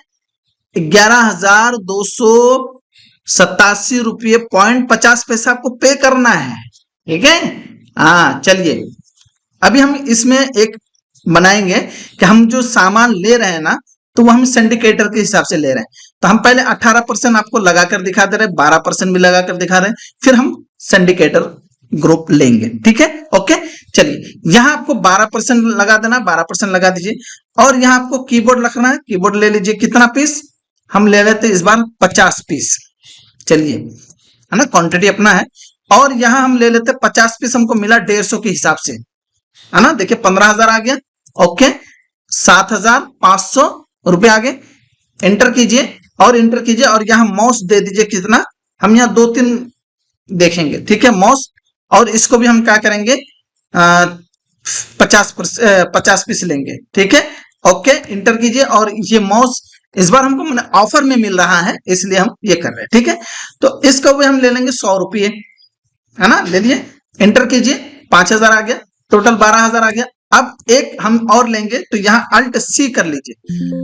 11,287 रुपये .50 आपको पे करना है, ठीक है। हाँ चलिए, अभी हम इसमें एक बनाएंगे कि हम जो सामान ले रहे हैं ना, तो वो हम सिंडिकेटर के हिसाब से ले रहे हैं, तो हम पहले 18% आपको लगाकर दिखा दे रहे हैं, 12% भी लगाकर दिखा रहे हैं, फिर हम सिंडिकेटर ग्रुप लेंगे, ठीक है, ओके। चलिए यहां आपको 12% लगा देना, 12% लगा दीजिए, और यहां आपको कीबोर्ड रखना है, कीबोर्ड ले लीजिए, कितना पीस, हम ले लेते इस बार 50 पीस, चलिए, है ना, क्वांटिटी अपना है, और यहां हम ले लेते 50 पीस, हमको मिला 150 के हिसाब से, है ना, देखिए 15,000 आ गया, ओके, 7,500 रुपए आ गए, एंटर कीजिए और एंटर कीजिए, और यहां माउस दे दीजिए कितना, हम यहां 2-3 देखेंगे, ठीक है, माउस, और इसको भी हम क्या करेंगे, 50 पीस लेंगे, ठीक है, ओके, एंटर कीजिए, और ये माउस इस बार हमको ऑफर में मिल रहा है, इसलिए हम ये कर रहे हैं, ठीक है। तो इसका भी हम ले लेंगे 100 रुपये, है ना, ले लिए, एंटर कीजिए, 5,000 आ गया, टोटल 12,000 आ गया। अब एक हम और लेंगे, तो यहाँ Alt C कर लीजिए,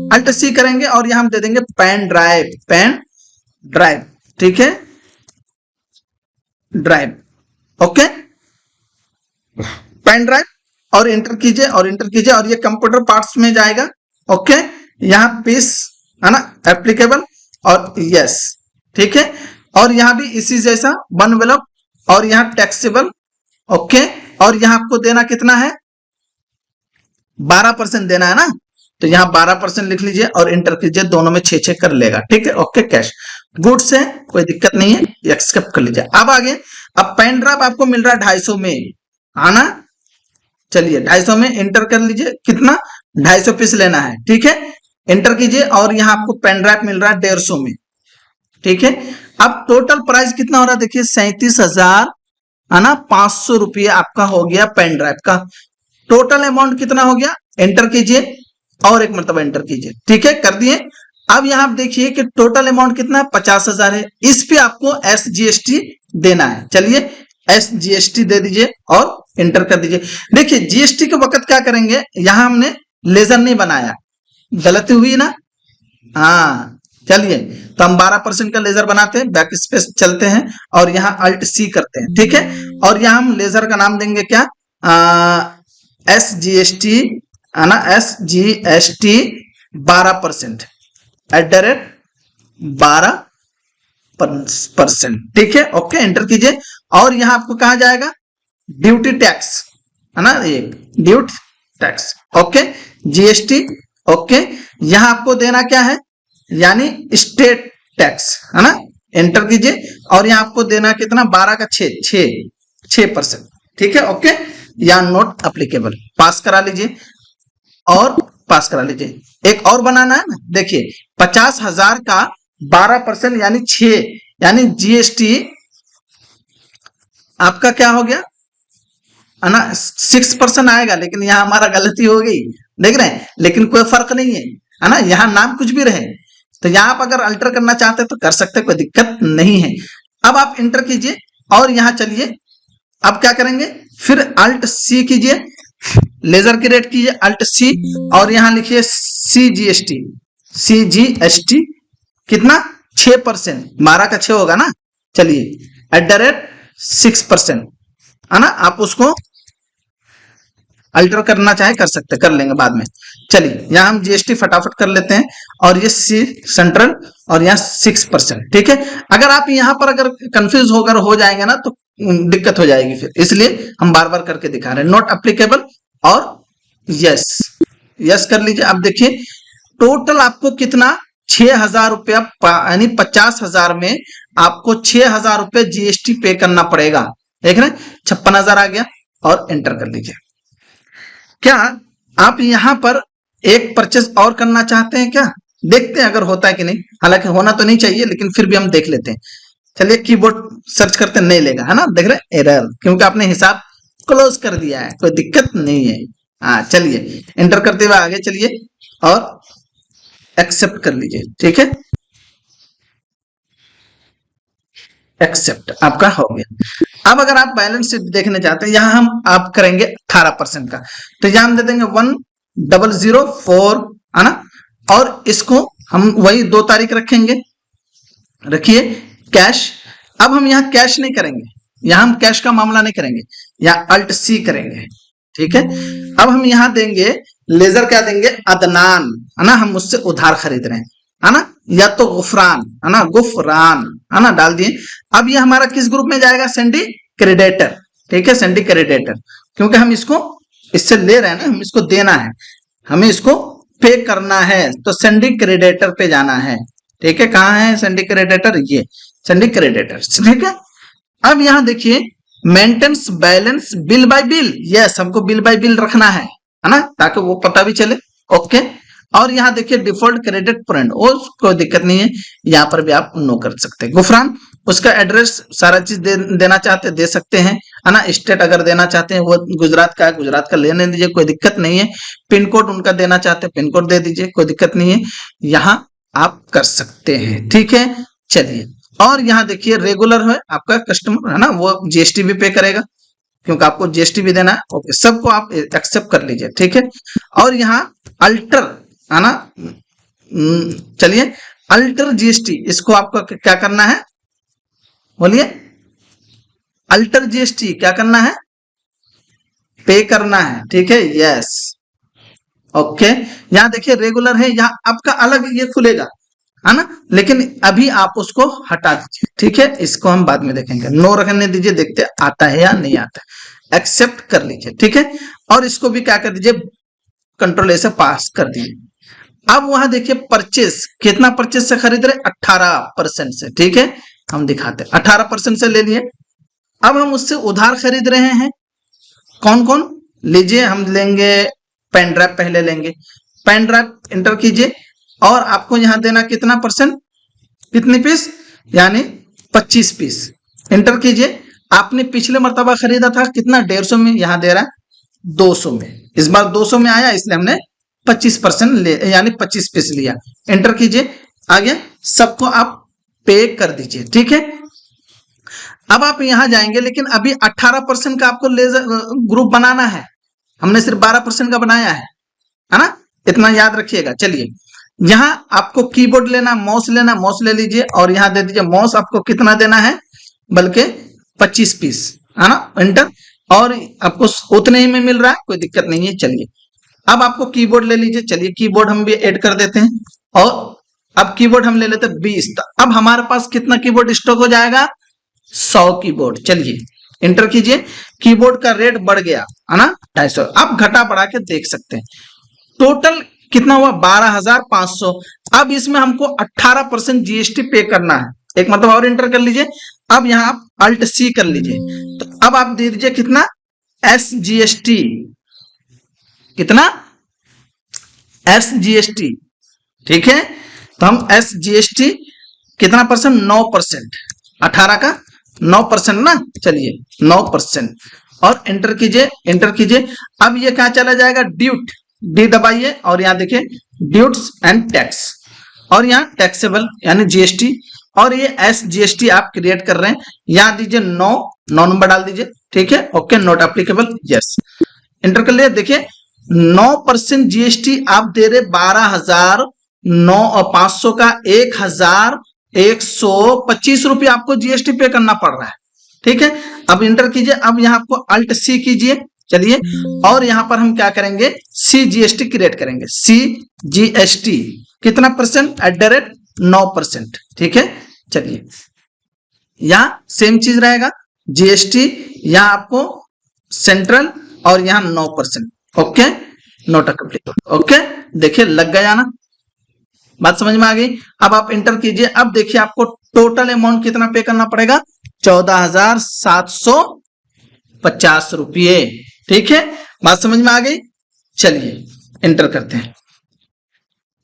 Alt C करेंगे और यहाँ हम दे देंगे पेन ड्राइव, ठीक है, ड्राइव, ओके, पेन ड्राइव, और एंटर कीजिए और एंटर कीजिए, और ये कंप्यूटर पार्ट्स में जाएगा, ओके, यहाँ पीस, है ना, एप्लीकेबल, और यस, ठीक है, और यहाँ भी इसी जैसा एनवेलप, और यहाँ टैक्सेबल, ओके, और यहाँ आपको देना कितना है, 12% देना है ना, तो यहाँ 12% लिख लीजिए और एंटर कीजिए, दोनों में 6-6 कर लेगा, ठीक है, ओके। कैश गुड्स है, कोई दिक्कत नहीं है, एक्सेप्ट कर लीजिए। अब आगे, अब पेन ड्राइव आपको मिल रहा है 250 में, आना, चलिए 250 में एंटर कर लीजिए, कितना, 250 पीस लेना है, ठीक है, एंटर कीजिए, और यहाँ आपको पेन ड्राइव मिल रहा है 150 में, ठीक है। अब टोटल प्राइस कितना हो रहा है, देखिए 37,000, है ना, 500 रुपये आपका हो गया पेन ड्राइव का, टोटल अमाउंट कितना हो गया, एंटर कीजिए, और एक मरतबा एंटर कीजिए। ठीक है, कर दिए। अब यहाँ आप देखिए कि टोटल अमाउंट कितना है, 50,000 है। इस पे आपको SGST देना है। चलिए SGST दे दीजिए और एंटर कर दीजिए। देखिए GST के वक्त क्या करेंगे, यहाँ हमने लेजर नहीं बनाया, गलती हुई ना। हाँ चलिए, तो हम 12% का लेजर बनाते हैं, बैक स्पेस चलते हैं और यहाँ Alt+C करते हैं। ठीक है, और यहाँ हम लेजर का नाम देंगे क्या, SGST है ना, SGST 12% @12%। ठीक है, ओके एंटर कीजिए। और यहाँ आपको कहा जाएगा ड्यूटी टैक्स है ना, एक duty tax. Okay GST। Okay यहाँ आपको देना क्या है, यानी स्टेट टैक्स है ना, एंटर कीजिए। और यहाँ आपको देना कितना, 12 का 6%। ठीक है, ओके या नॉट अप्लीकेबल, पास करा लीजिए और पास करा लीजिए। एक और बनाना है ना, देखिए 50,000 का 12% यानी 6, यानी GST आपका क्या हो गया है ना, 6% आएगा। लेकिन यहाँ हमारा गलती हो गई, देख रहे हैं, लेकिन कोई फर्क नहीं है ना, यहाँ नाम कुछ भी रहे। तो यहाँ आप अगर अल्टर करना चाहते हैं तो कर सकते हैं, कोई दिक्कत नहीं है। अब आप एंटर कीजिए और यहाँ चलिए, अब क्या करेंगे, फिर Alt+C कीजिए, लेजर की रेट कीजिए Alt+C और यहाँ लिखिए CGST कितना, 6%, 12 का 6 होगा ना। चलिए @6% है ना, आप उसको अल्टर करना चाहे कर सकते, कर लेंगे बाद में। चलिए यहाँ हम GST फटाफट कर लेते हैं और ये सेंट्रल और यहाँ 6%। ठीक है, अगर आप यहाँ पर अगर कंफ्यूज होकर हो जाएंगे ना तो दिक्कत हो जाएगी फिर, इसलिए हम बार बार करके दिखा रहे हैं। नॉट अप्लीकेबल और यस कर लीजिए। अब देखिए टोटल आपको कितना, 6,000 रुपया, यानी 50,000 में आपको 6,000 रुपये GST पे करना पड़ेगा। देख रहे हैं 56,000 आ गया और एंटर कर लीजिए। क्या आप यहाँ पर एक परचेज और करना चाहते हैं क्या, देखते हैं अगर होता है कि नहीं, हालांकि होना तो नहीं चाहिए लेकिन फिर भी हम देख लेते हैं। चलिए कीबोर्ड सर्च करते नहीं लेगा है ना, देख रहे हैं एरर, क्योंकि आपने हिसाब क्लोज कर दिया है, कोई दिक्कत नहीं है। हाँ चलिए एंटर करते हुए आगे चलिए और एक्सेप्ट कर लीजिए। ठीक है, एक्सेप्ट आपका हो गया। अब अगर आप बैलेंस शीट देखने चाहते हैं, यहाँ हम आप करेंगे 18% का, तो यहाँ हम दे देंगे 1004 है ना, और इसको हम वही 2 तारीख रखेंगे, रखिए कैश। अब हम यहाँ कैश नहीं करेंगे, यहाँ हम कैश का मामला नहीं करेंगे, यहाँ Alt+C करेंगे। ठीक है, अब हम यहाँ देंगे लेजर, क्या देंगे, अदनान है ना, हम मुझसे उधार खरीद रहे हैं है ना, या तो गुफरान है ना, गुफरान है ना, डाल दिए। अब ये हमारा किस ग्रुप में जाएगा, सिंडिकेटर। ठीक है, सिंडिकेटर, क्योंकि हम इसको इससे ले रहे हैं ना, हम इसको देना है, हमें इसको पे करना है, तो सिंडिकेटर पे जाना है। ठीक है, कहाँ है सिंडिकेटर, ये सिंडिकेटर। ठीक है, अब यहाँ देखिए maintenance balance bill bye bill, yes हमको बिल बाय बिल रखना है ना, ताकि वो पता भी चले। ओके, और यहाँ देखिए डिफॉल्ट क्रेडिट पॉइंट, कोई दिक्कत नहीं है, यहाँ पर भी आप नो कर सकते हैं। गुफरान उसका एड्रेस सारा चीज देना चाहते दे सकते हैं है ना, स्टेट अगर देना चाहते हैं वो गुजरात का है, गुजरात का लेने दीजिए, कोई दिक्कत नहीं है। पिन कोड उनका देना चाहते हैं, पिन कोड दे दीजिए, कोई दिक्कत नहीं है, यहाँ आप कर सकते हैं। ठीक है, चलिए, और यहाँ देखिए रेगुलर है आपका कस्टमर है ना, वो GST भी पे करेगा, क्योंकि आपको GST भी देना है। ओके, सबको आप एक्सेप्ट कर लीजिए। ठीक है, और यहाँ अल्टर है ना, चलिए अल्टर GST, इसको आपको क्या करना है, बोलिए, अल्टर GST क्या करना है, पे करना है। ठीक है, यस ओके। यहाँ देखिए रेगुलर है, यहाँ आपका अलग ये खुलेगा है ना, लेकिन अभी आप उसको हटा दीजिए। ठीक है, इसको हम बाद में देखेंगे, नो रखने दीजिए, देखते आता है या नहीं आता है, एक्सेप्ट कर लीजिए। ठीक है, और इसको भी क्या कर दीजिए, कंट्रोल से पास कर दीजिए। अब वहां देखिए परचेस, कितना परचेस से खरीद रहे, 18% से। ठीक है, हम दिखाते हैं 18% से ले लिए। अब हम उससे उधार खरीद रहे हैं, कौन कौन लीजिए, हम लेंगे पेन ड्राइव, पहले लेंगे पेन ड्राइव, एंटर कीजिए, और आपको यहां देना कितना परसेंट, कितनी पीस, यानी 25 पीस, एंटर कीजिए। आपने पिछले मर्तबा खरीदा था कितना, 150 में, यहां दे रहा है 200 में, इस बार 200 में आया इसलिए हमने 25% यानी 25 पीस लिया। एंटर कीजिए, आ गया, सबको आप पे कर दीजिए। ठीक है, अब आप यहां जाएंगे, लेकिन अभी 18% का आपको लेजर ग्रुप बनाना है, हमने सिर्फ 12% का बनाया है ना, इतना याद रखिएगा। चलिए, यहां आपको कीबोर्ड लेना, माउस लेना, माउस ले लीजिए और यहां दे दीजिए माउस आपको कितना देना है, बल्कि 25 पीस, है ना, एंटर। और आपको उतने ही में मिल रहा है, कोई दिक्कत नहीं है। चलिए, अब आपको कीबोर्ड ले लीजिए। चलिए, कीबोर्ड हम भी ऐड कर देते हैं और अब कीबोर्ड हम ले लेते हैं 20। अब हमारे पास कितना कीबोर्ड स्टॉक हो जाएगा, 100 कीबोर्ड। चलिए, एंटर कीजिए, कीबोर्ड का रेट बढ़ गया है ना, 250। अब घटा बढ़ा के देख सकते हैं, टोटल कितना हुआ, 12,500। अब इसमें हमको 18% जीएसटी पे करना है, एक मतलब और एंटर कर लीजिए। अब यहां आप अल्ट सी कर लीजिए, तो अब आप दे दीजिए कितना, एसजीएसटी, कितना, एसजीएसटी। ठीक है, तो हम एसजीएसटी कितना परसेंट, 9%, 18 का 9% ना। चलिए, 9% और एंटर कीजिए, एंटर कीजिए। अब ये क्या चला जाएगा, ड्यूट, डी दबाइए और यहां देखिए ड्यूट्स एंड टैक्स, और यहाँ टैक्सेबल यानी जीएसटी, और ये एसजीएसटी आप क्रिएट कर रहे हैं, यहां दीजिए 9 नंबर डाल दीजिए। ठीक है, okay, not applicable, yes, enter कर लिया। देखिए 9% जीएसटी आप दे रहे, 12,500 का 1,125 रुपये आपको जीएसटी पे करना पड़ रहा है। ठीक है, अब इंटर कीजिए, अब यहाँ आपको अल्ट सी कीजिए। चलिए, और यहां पर हम क्या करेंगे, सी जीएसटी क्रिएट करेंगे, सी जीएसटी कितना परसेंट, @ 9%। ठीक है, चलिए, यहां सेम चीज रहेगा, जीएसटी यहां आपको सेंट्रल और यहां 9%। Okay, note complete. ओके, देखिए लग गया ना, बात समझ में आ गई। अब आप एंटर कीजिए, अब देखिए आपको टोटल अमाउंट कितना पे करना पड़ेगा, 14,750 रुपये। ठीक है, बात समझ में आ गई। चलिए, एंटर करते हैं।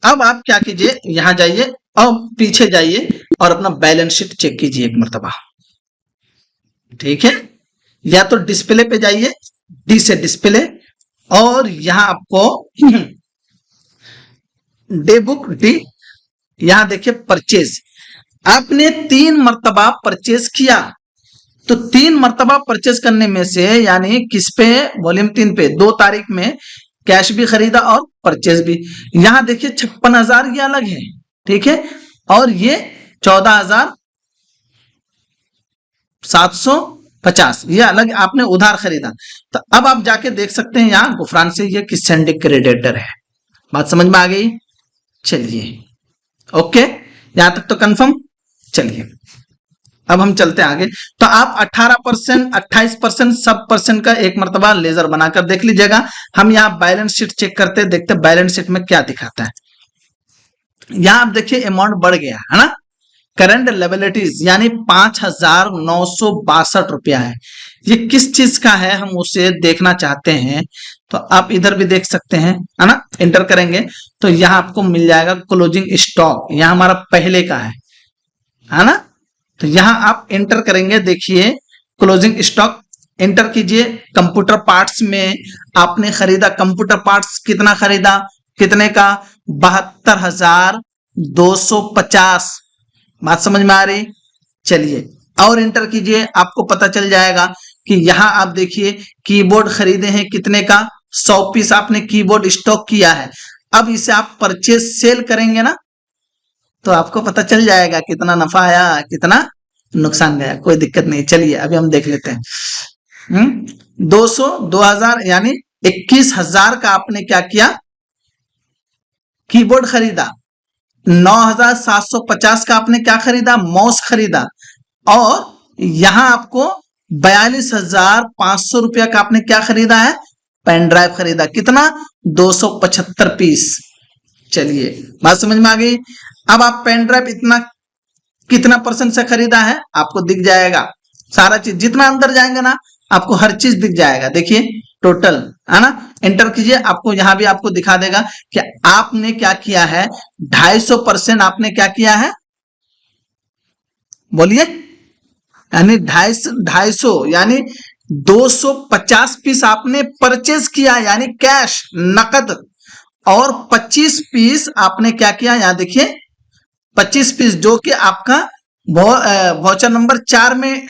अब आप क्या कीजिए, यहां जाइए और पीछे जाइए और अपना बैलेंस शीट चेक कीजिए एक मर्तबा। ठीक है, या तो डिस्प्ले पे जाइए, डी से डिस्प्ले, और यहां आपको डे बुक डी, यहां देखिए परचेज, आपने 3 मर्तबा परचेज किया, तो 3 मर्तबा परचेज करने में से यानी किस पे, वॉल्यूम 3 पे 2 तारीख में कैश भी खरीदा और परचेज भी। यहां देखिए 56,000 ये अलग है। ठीक है, और ये 14,750 ये अलग आपने उधार खरीदा। तो अब आप जाके देख सकते हैं यहां गुफरान से ये किस सिंडिक क्रेडिटर है। बात समझ में आ गई। चलिए, ओके, यहां तक तो कंफर्म। चलिए, अब हम चलते हैं आगे। तो आप 18%, 28% सब परसेंट का एक मर्तबा लेजर बनाकर देख लीजिएगा। हम यहाँ बैलेंस शीट चेक करते, देखते बैलेंस शीट में क्या दिखाता है। यहां आप देखिए अमाउंट बढ़ गया है ना, करंट लायबिलिटीज यानी 5,962 रुपया है। ये किस चीज का है, हम उसे देखना चाहते हैं, तो आप इधर भी देख सकते हैं, है ना, एंटर करेंगे तो यहां आपको मिल जाएगा क्लोजिंग स्टॉक, यहां हमारा पहले का है ना। तो यहां आप एंटर करेंगे, देखिए क्लोजिंग स्टॉक, एंटर कीजिए। कंप्यूटर पार्ट्स में आपने खरीदा, कंप्यूटर पार्ट्स कितना खरीदा, कितने का, 72,250। बात समझ में आ रही। चलिए, और एंटर कीजिए, आपको पता चल जाएगा कि यहां आप देखिए कीबोर्ड खरीदे हैं कितने का, 100 पीस आपने कीबोर्ड स्टॉक किया है। अब इसे आप परचेज सेल करेंगे ना, तो आपको पता चल जाएगा कितना नफा आया, कितना नुकसान गया। कोई दिक्कत नहीं, चलिए अभी हम देख लेते हैं। 2,000 यानी 21,000 का आपने क्या किया, कीबोर्ड खरीदा। 9,750 का आपने क्या खरीदा, माउस खरीदा। और यहां आपको 42,500 रुपया का आपने क्या खरीदा है, पेन ड्राइव खरीदा। कितना, 275 पीस। चलिए, बात समझ में आ गई। अब आप पेन ड्राइव इतना कितना परसेंट से खरीदा है, आपको दिख जाएगा सारा चीज, जितना अंदर जाएंगे ना आपको हर चीज दिख जाएगा। देखिए टोटल, है ना, एंटर कीजिए, आपको यहां भी आपको दिखा देगा कि आपने क्या किया है, 250% आपने क्या किया है, बोलिए, यानी 250 यानी 250 पीस आपने परचेज किया, यानी कैश नकद। और 25 पीस आपने क्या किया, यहां देखिए 25 पीस जो कि आपका वाउचर नंबर 4 में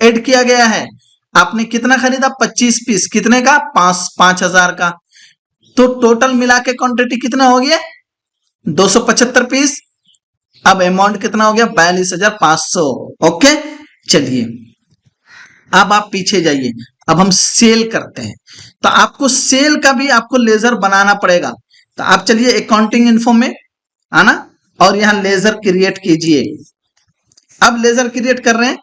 ऐड किया गया है। आपने कितना खरीदा, 25 पीस, कितने का, 5,000 का। तो टोटल मिला के क्वांटिटी कितना हो गया, 275 पीस। अब अमाउंट कितना हो गया, 42,500। ओके, चलिए अब आप पीछे जाइए, अब हम सेल करते हैं। तो आपको सेल का भी आपको लेजर बनाना पड़ेगा। तो आप चलिए अकाउंटिंग इन्फो में आना और यहां लेजर क्रिएट कीजिए। अब लेजर क्रिएट कर रहे हैं,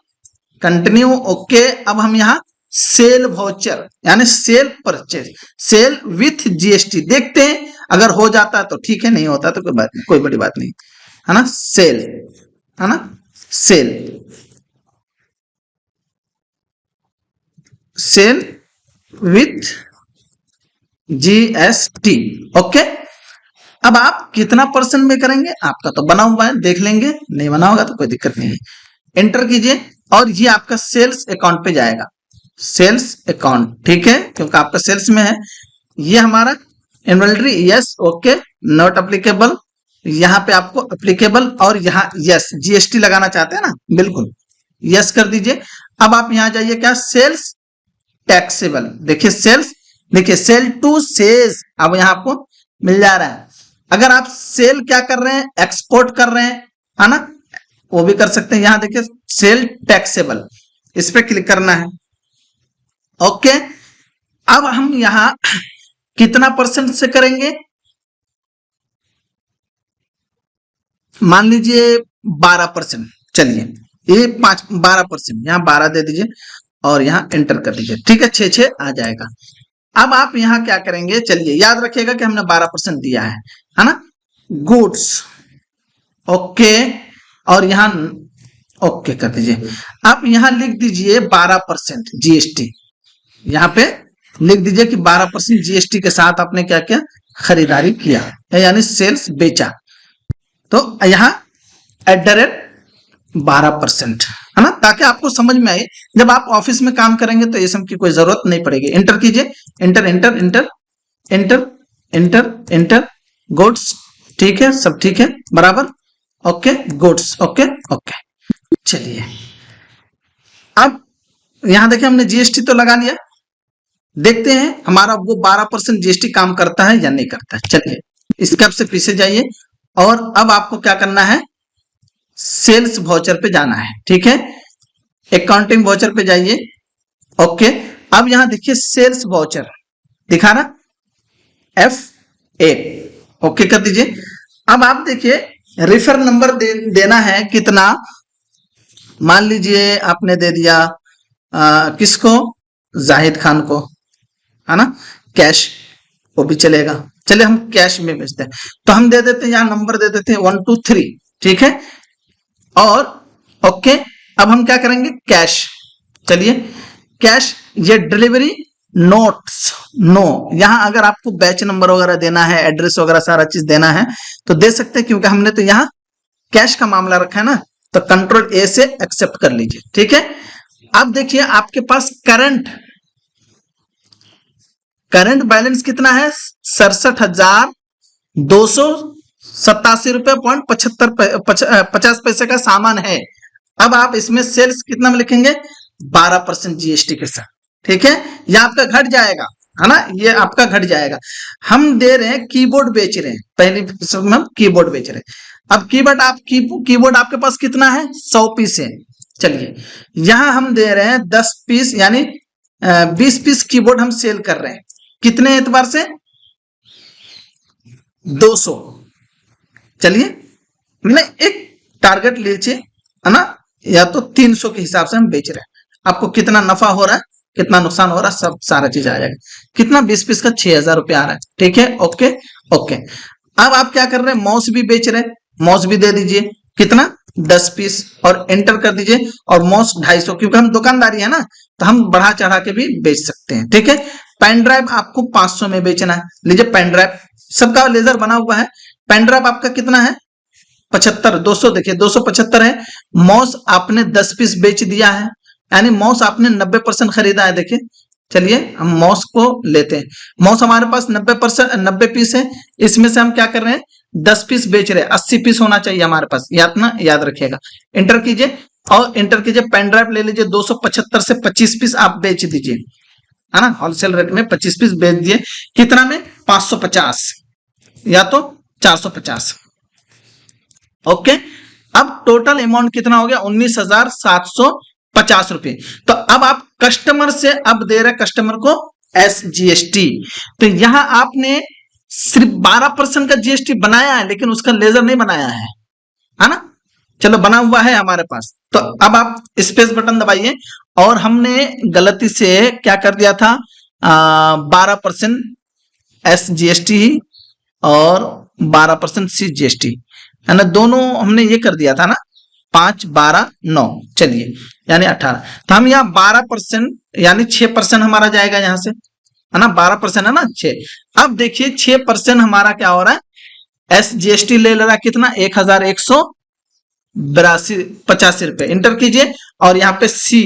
कंटिन्यू। ओके, अब हम यहां सेल वाउचर यानी sale purchase, sale with GST देखते हैं। अगर हो जाता है तो ठीक है, नहीं होता तो कोई बात नहीं, कोई बड़ी बात नहीं, है ना। सेल, है ना, sale, sale with GST. Okay, अब आप कितना परसेंट में करेंगे, आपका तो बना हुआ है, देख लेंगे, नहीं बना होगा तो कोई दिक्कत नहीं है। एंटर कीजिए और ये आपका सेल्स अकाउंट पे जाएगा, सेल्स अकाउंट, ठीक है, क्योंकि आपका सेल्स में है। ये हमारा inventory, yes, okay, not applicable, यहाँ पे आपको अप्लीकेबल, और यहाँ यस जीएसटी लगाना चाहते हैं ना, बिल्कुल यस कर दीजिए। अब आप यहाँ जाइए, क्या, सेल्स टैक्सेबल, देखिए सेल्स, देखिए सेल टू सेल्स, अब यहाँ आपको मिल जा रहा है। अगर आप सेल क्या कर रहे हैं, एक्सपोर्ट कर रहे हैं, है ना, वो भी कर सकते हैं। यहां देखिए सेल टैक्सेबल, इस पे क्लिक करना है। ओके, अब हम यहां कितना परसेंट से करेंगे, मान लीजिए 12%। चलिए ये 12%, यहां 12 दे दीजिए और यहां एंटर कर दीजिए, ठीक है, 6 आ जाएगा। अब आप यहां क्या करेंगे, चलिए याद रखिएगा कि हमने 12% दिया है ना, गुड्स, ओके, और यहां ओके कर दीजिए। आप यहां लिख दीजिए 12% जीएसटी, यहां पे लिख दीजिए कि 12% जीएसटी के साथ आपने क्या किया, खरीदारी किया, यानी सेल्स बेचा। तो यहां @12%, है ना, ताकि आपको समझ में आए। जब आप ऑफिस में काम करेंगे तो ये सब की कोई जरूरत नहीं पड़ेगी। एंटर कीजिए, enter enter enter enter enter enter, goods, ठीक है, सब ठीक है, बराबर, ओके, गुड्स, ओके ओके। चलिए अब यहां देखिए हमने जीएसटी तो लगा लिया, देखते हैं हमारा वो 12% जीएसटी काम करता है या नहीं करता है। चलिए स्टेप से पीछे जाइए और अब आपको क्या करना है, सेल्स वाउचर पे जाना है, ठीक है, अकाउंटिंग वाउचर पे जाइए। ओके, अब यहां देखिए सेल्स वाउचर दिखा रहा, F8, ओके कर दीजिए। अब आप देखिए रेफर नंबर देना है कितना, मान लीजिए आपने दे दिया किसको, जाहिद खान को, है ना, कैश, वो भी चलेगा। चलिए हम कैश में भेजते हैं, तो हम दे देते हैं, यहां नंबर दे देते हैं 1 2 3, ठीक है, और ओके। अब हम क्या करेंगे, कैश, चलिए कैश, ये डिलीवरी नोट्स, नो, यहां अगर आपको बैच नंबर वगैरह देना है, एड्रेस वगैरह सारा चीज देना है तो दे सकते हैं, क्योंकि हमने तो यहां कैश का मामला रखा है ना, तो कंट्रोल ए से एक्सेप्ट कर लीजिए, ठीक है। अब देखिए आपके पास करंट बैलेंस कितना है, 67,287 रुपए पॉइंट 50 पैसे का सामान है। अब आप इसमें सेल्स कितना में लिखेंगे, 12% जीएसटी के साथ, ठीक है, ये आपका घट जाएगा, है ना, ये आपका घट जाएगा। हम दे रहे हैं कीबोर्ड बेच रहे हैं, पहले हम कीबोर्ड बेच रहे हैं। अब कीबोर्ड आपके पास कितना है, 100 पीस है। चलिए यहां हम दे रहे हैं 10 पीस, यानी 20 पीस कीबोर्ड हम सेल कर रहे हैं, कितने एतबार से, 200। चलिए मैंने एक टारगेट लीजिए, है ना, या तो 300 के हिसाब से हम बेच रहे हैं। आपको कितना नफा हो रहा है, कितना नुकसान हो रहा है, सब सारा चीज आ जाएगा। कितना, 20 पीस का 6,000 रुपया आ रहा है, ठीक है, ओके ओके। अब आप क्या कर रहे हैं, माउस भी बेच रहे हैं, माउस भी दे दीजिए, कितना, 10 पीस, और एंटर कर दीजिए। और माउस 250, क्योंकि हम दुकानदारी है ना, तो हम बढ़ा चढ़ा के भी बेच सकते हैं, ठीक है। पेन ड्राइव आपको 500 में बेचना है, लीजिए पेन ड्राइव, सबका लेजर बना हुआ है। पेन ड्राइव आपका कितना है, 75, 200, देखिए 275 है। माउस आपने 10 पीस बेच दिया है, यानी माउस आपने 90% खरीदा है, देखिए चलिए हम माउस को लेते हैं। माउस हमारे पास 90 पीस है, इसमें से हम क्या कर रहे हैं 10 पीस बेच रहे हैं, 80 पीस होना चाहिए हमारे पास, याद रखिएगा। एंटर कीजिए और एंटर कीजिए, पेन ड्राइव ले लीजिए, 275 से 25 पीस आप बेच दीजिए, है ना, होलसेल रेट में 25 पीस बेच दिए। कितना में 550 या तो 450। ओके, अब टोटल अमाउंट कितना हो गया 19,750 रुपए। तो अब आप कस्टमर से अब दे रहे कस्टमर को SGST, तो यहां आपने सिर्फ 12% का GST बनाया है, लेकिन उसका लेजर नहीं बनाया है ना। चलो बना हुआ है हमारे पास, तो अब आप स्पेस बटन दबाइए, और हमने गलती से क्या कर दिया था 12% SGST और 12% CGST, है ना, दोनों हमने ये कर दिया था ना, 5, 12, 9, चलिए यानी 18। तो हम यहाँ 12% यानी 6% हमारा जाएगा यहाँ से, है ना, 12% है ना 6। अब देखिए 6% हमारा क्या हो रहा है, SGST ले रहा है कितना 1,185 रुपए। इंटर कीजिए और यहाँ पे C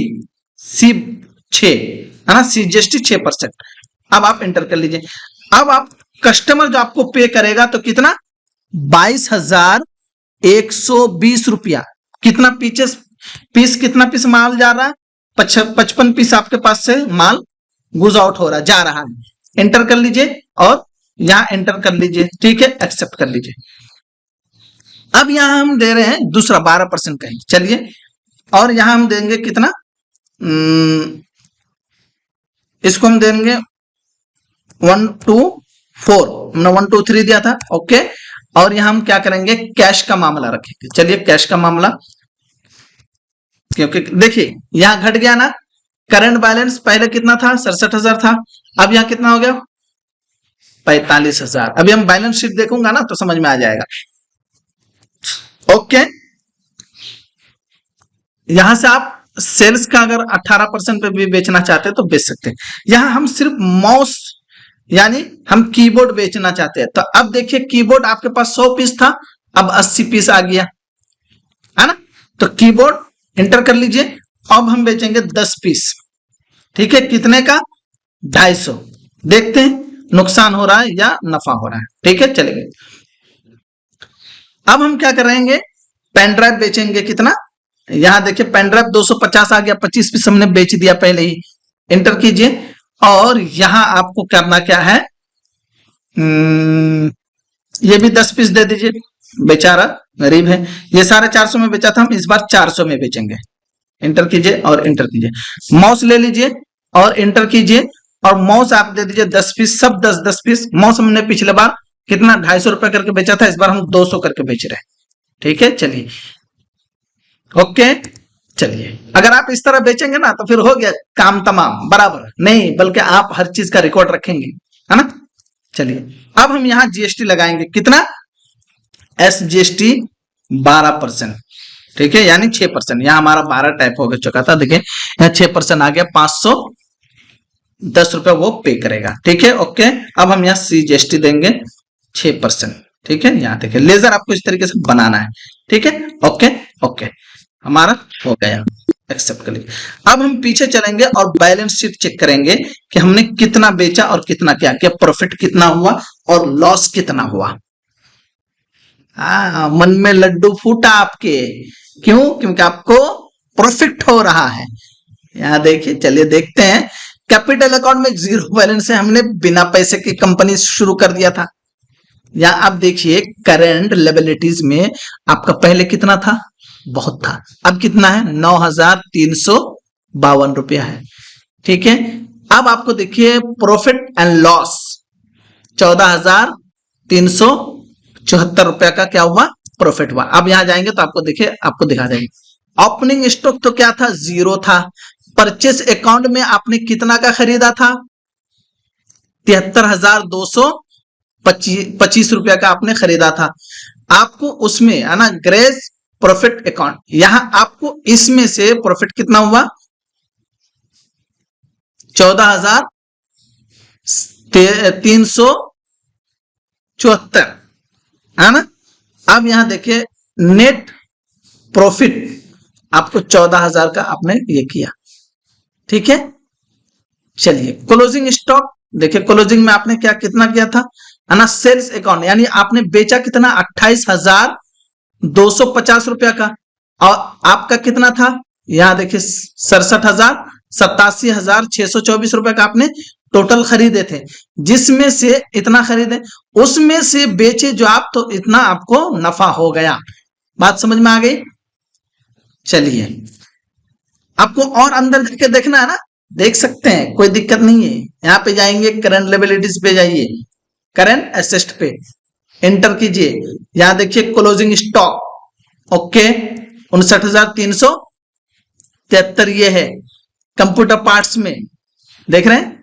6 है ना, CGST 6%। अब आप इंटर कर लीजिए। अब आप कस्टमर जो आपको पे करेगा तो कितना 22,120 रुपया। कितना पीस कितना पीस माल जा रहा है 55 पीस आपके पास से माल गुज आउट हो रहा है, जा रहा है। एंटर कर लीजिए और यहां एंटर कर लीजिए, ठीक है, एक्सेप्ट कर लीजिए। अब यहां हम दे रहे हैं दूसरा 12% का ही, चलिए, और यहां हम देंगे कितना, इसको हम देंगे 1, 2, 4, हमने 1, 2, 3 दिया था। ओके, और यहां हम क्या करेंगे कैश का मामला रखेंगे। चलिए कैश का मामला, क्योंकि देखिए यहां घट गया ना, करंट बैलेंस पहले कितना था 67,000 था, अब यहां कितना हो गया 45,000। अभी हम बैलेंस शीट देखूंगा ना तो समझ में आ जाएगा। ओके, यहां से आप सेल्स का अगर 18% पे भी बेचना चाहते हैं तो बेच सकते हैं। यहां हम सिर्फ माउस यानी हम कीबोर्ड बेचना चाहते हैं, तो अब देखिए कीबोर्ड आपके पास 100 पीस था, अब 80 पीस आ गया, है ना। तो कीबोर्ड एंटर कर लीजिए, अब हम बेचेंगे 10 पीस, ठीक है, कितने का 250। देखते हैं नुकसान हो रहा है या नफा हो रहा है, ठीक है, चलेंगे। अब हम क्या करेंगे पेन ड्राइव बेचेंगे, कितना, यहां देखिए पेन ड्राइव 250 आ गया, 25 पीस हमने बेच दिया पहले ही। एंटर कीजिए और यहां आपको करना क्या है, ये भी 10 पीस दे दीजिए, बेचारा गरीब है, ये सारे 400 में बेचा था, हम इस बार 400 में बेचेंगे। एंटर कीजिए और एंटर कीजिए, माउस ले लीजिए और एंटर कीजिए, और माउस आप दे दीजिए 10 पीस, सब 10-10 पीस। माउस हमने पिछले बार कितना 250 रुपए करके बेचा था, इस बार हम 200 करके बेच रहे हैं, ठीक है, चलिए। ओके, चलिए, अगर आप इस तरह बेचेंगे ना तो फिर हो गया काम तमाम, बराबर नहीं, बल्कि आप हर चीज का रिकॉर्ड रखेंगे, है ना। चलिए अब हम यहां GST लगाएंगे, कितना SGST 12%, ठीक है, यानी 6%। यहां हमारा 12 टाइप हो चुका था, देखिए यहाँ 6% आ गया, 510 रुपए वो पे करेगा, ठीक है। ओके, अब हम यहाँ CGST देंगे 6%, ठीक है। यहाँ देखिए लेजर आपको इस तरीके से बनाना है, ठीक है। ओके ओके, हमारा हो गया, एक्सेप्ट कर लीजिए। अब हम पीछे चलेंगे और बैलेंस शीट चेक करेंगे कि हमने कितना बेचा और कितना क्या किया, प्रॉफिट कितना हुआ और लॉस कितना हुआ। मन में लड्डू फूटा आपके, क्यों, क्योंकि आपको प्रॉफिट हो रहा है। यहाँ देखिए, चलिए देखते हैं। कैपिटल अकाउंट में 0 बैलेंस है, हमने बिना पैसे की कंपनी शुरू कर दिया था। या आप देखिए करंट लायबिलिटीज में आपका पहले कितना था, बहुत था, अब कितना है 9,352 रुपया है, ठीक है। अब आपको देखिए प्रॉफिट एंड लॉस 14,374 रुपया का क्या हुआ, प्रॉफिट हुआ। अब यहां जाएंगे तो आपको देखिए, आपको दिखा देंगे। ओपनिंग स्टॉक तो क्या था 0 था। परचेस अकाउंट में आपने कितना का खरीदा था 73,225 रुपया का आपने खरीदा था। आपको उसमें है ना ग्रेस प्रॉफिट अकाउंट, यहां आपको इसमें से प्रॉफिट कितना हुआ 14,374, है ना। अब यहां देखिए नेट प्रॉफिट आपको 14,000 का आपने ये किया, ठीक है। चलिए क्लोजिंग स्टॉक, देखिए क्लोजिंग में आपने क्या कितना किया था, है ना, सेल्स अकाउंट, यानी आपने बेचा कितना 28,250 रुपया का, और आपका कितना था, यहां देखिए 67,87,624 रुपए का आपने टोटल खरीदे थे, जिसमें से इतना खरीदे, उसमें से बेचे जो आप, तो इतना आपको नफा हो गया। बात समझ में आ गई। चलिए आपको और अंदर जाके देखना है ना, देख सकते हैं, कोई दिक्कत नहीं है। यहाँ पे जाएंगे, करंट लायबिलिटीज पे जाइए, करंट एसेट पे एंटर कीजिए, यहां देखिए क्लोजिंग स्टॉक, ओके 59,373 ये है कंप्यूटर पार्ट्स में, देख रहे हैं।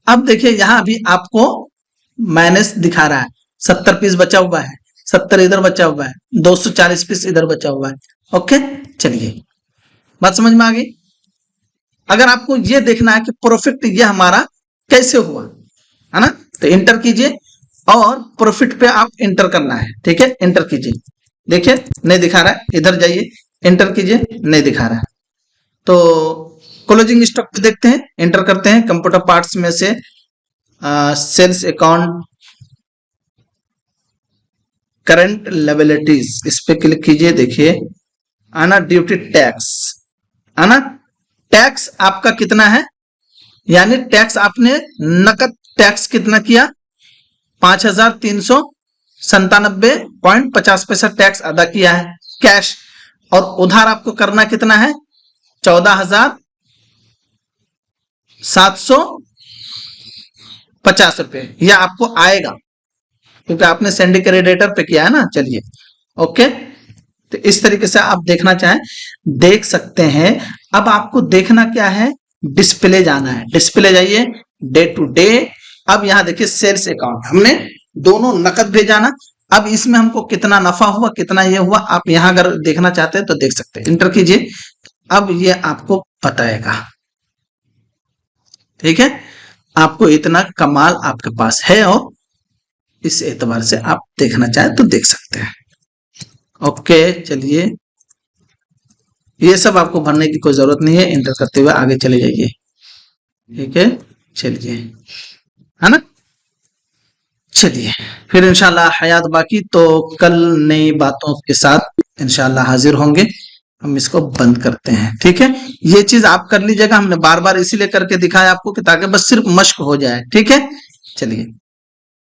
अब देखिए यहां अभी आपको माइनस दिखा रहा है, 70 पीस बचा हुआ है, 70 इधर बचा हुआ है, 240 पीस इधर बचा हुआ है, ओके। चलिए बात समझ में आ गई। अगर आपको ये देखना है कि प्रॉफिट ये हमारा कैसे हुआ, है ना, तो एंटर कीजिए और प्रॉफिट पे आप एंटर करना है, ठीक है, एंटर कीजिए। देखिए नहीं दिखा रहा है, इधर जाइए, एंटर कीजिए, नहीं दिखा रहा है। तो क्लोजिंग स्टॉक पे देखते हैं, एंटर करते हैं, कंप्यूटर पार्ट्स में से सेल्स अकाउंट, करंट लायबिलिटीज, इस पे क्लिक कीजिए। देखिए आना ड्यूटी टैक्स, आना टैक्स आपका कितना है, यानी टैक्स आपने नकद टैक्स कितना किया, 5,397.50 पैसा टैक्स अदा किया है कैश, और उधार आपको करना कितना है, 14,750 रुपए, यह आपको आएगा क्योंकि आपने सेंडी क्रेडिटर पे किया है ना। चलिए ओके, तो इस तरीके से आप देखना चाहें देख सकते हैं। अब आपको देखना क्या है, डिस्प्ले जाना है, डिस्प्ले जाइए, डे टू डे। अब यहां देखिए सेल्स अकाउंट, हमने दोनों नकद भेजा ना, अब इसमें हमको कितना नफा हुआ, कितना ये हुआ, आप यहां अगर देखना चाहते हैं तो देख सकते हैं, इंटर कीजिए, अब ये आपको बताएगा, ठीक है। आपको इतना कमाल आपके पास है, और इस एतबार से आप देखना चाहें तो देख सकते हैं। ओके चलिए, ये सब आपको भरने की कोई जरूरत नहीं है, इंटर करते हुए आगे चले जाइए, ठीक है। चलिए, है ना, चलिए फिर इंशाल्लाह हयात बाकी, तो कल नई बातों के साथ इंशाल्लाह हाजिर होंगे। हम इसको बंद करते हैं, ठीक है। ये चीज आप कर लीजिएगा, हमने बार बार इसीलिए करके दिखाया आपको कि ताकि बस सिर्फ मश्क हो जाए, ठीक है। चलिए।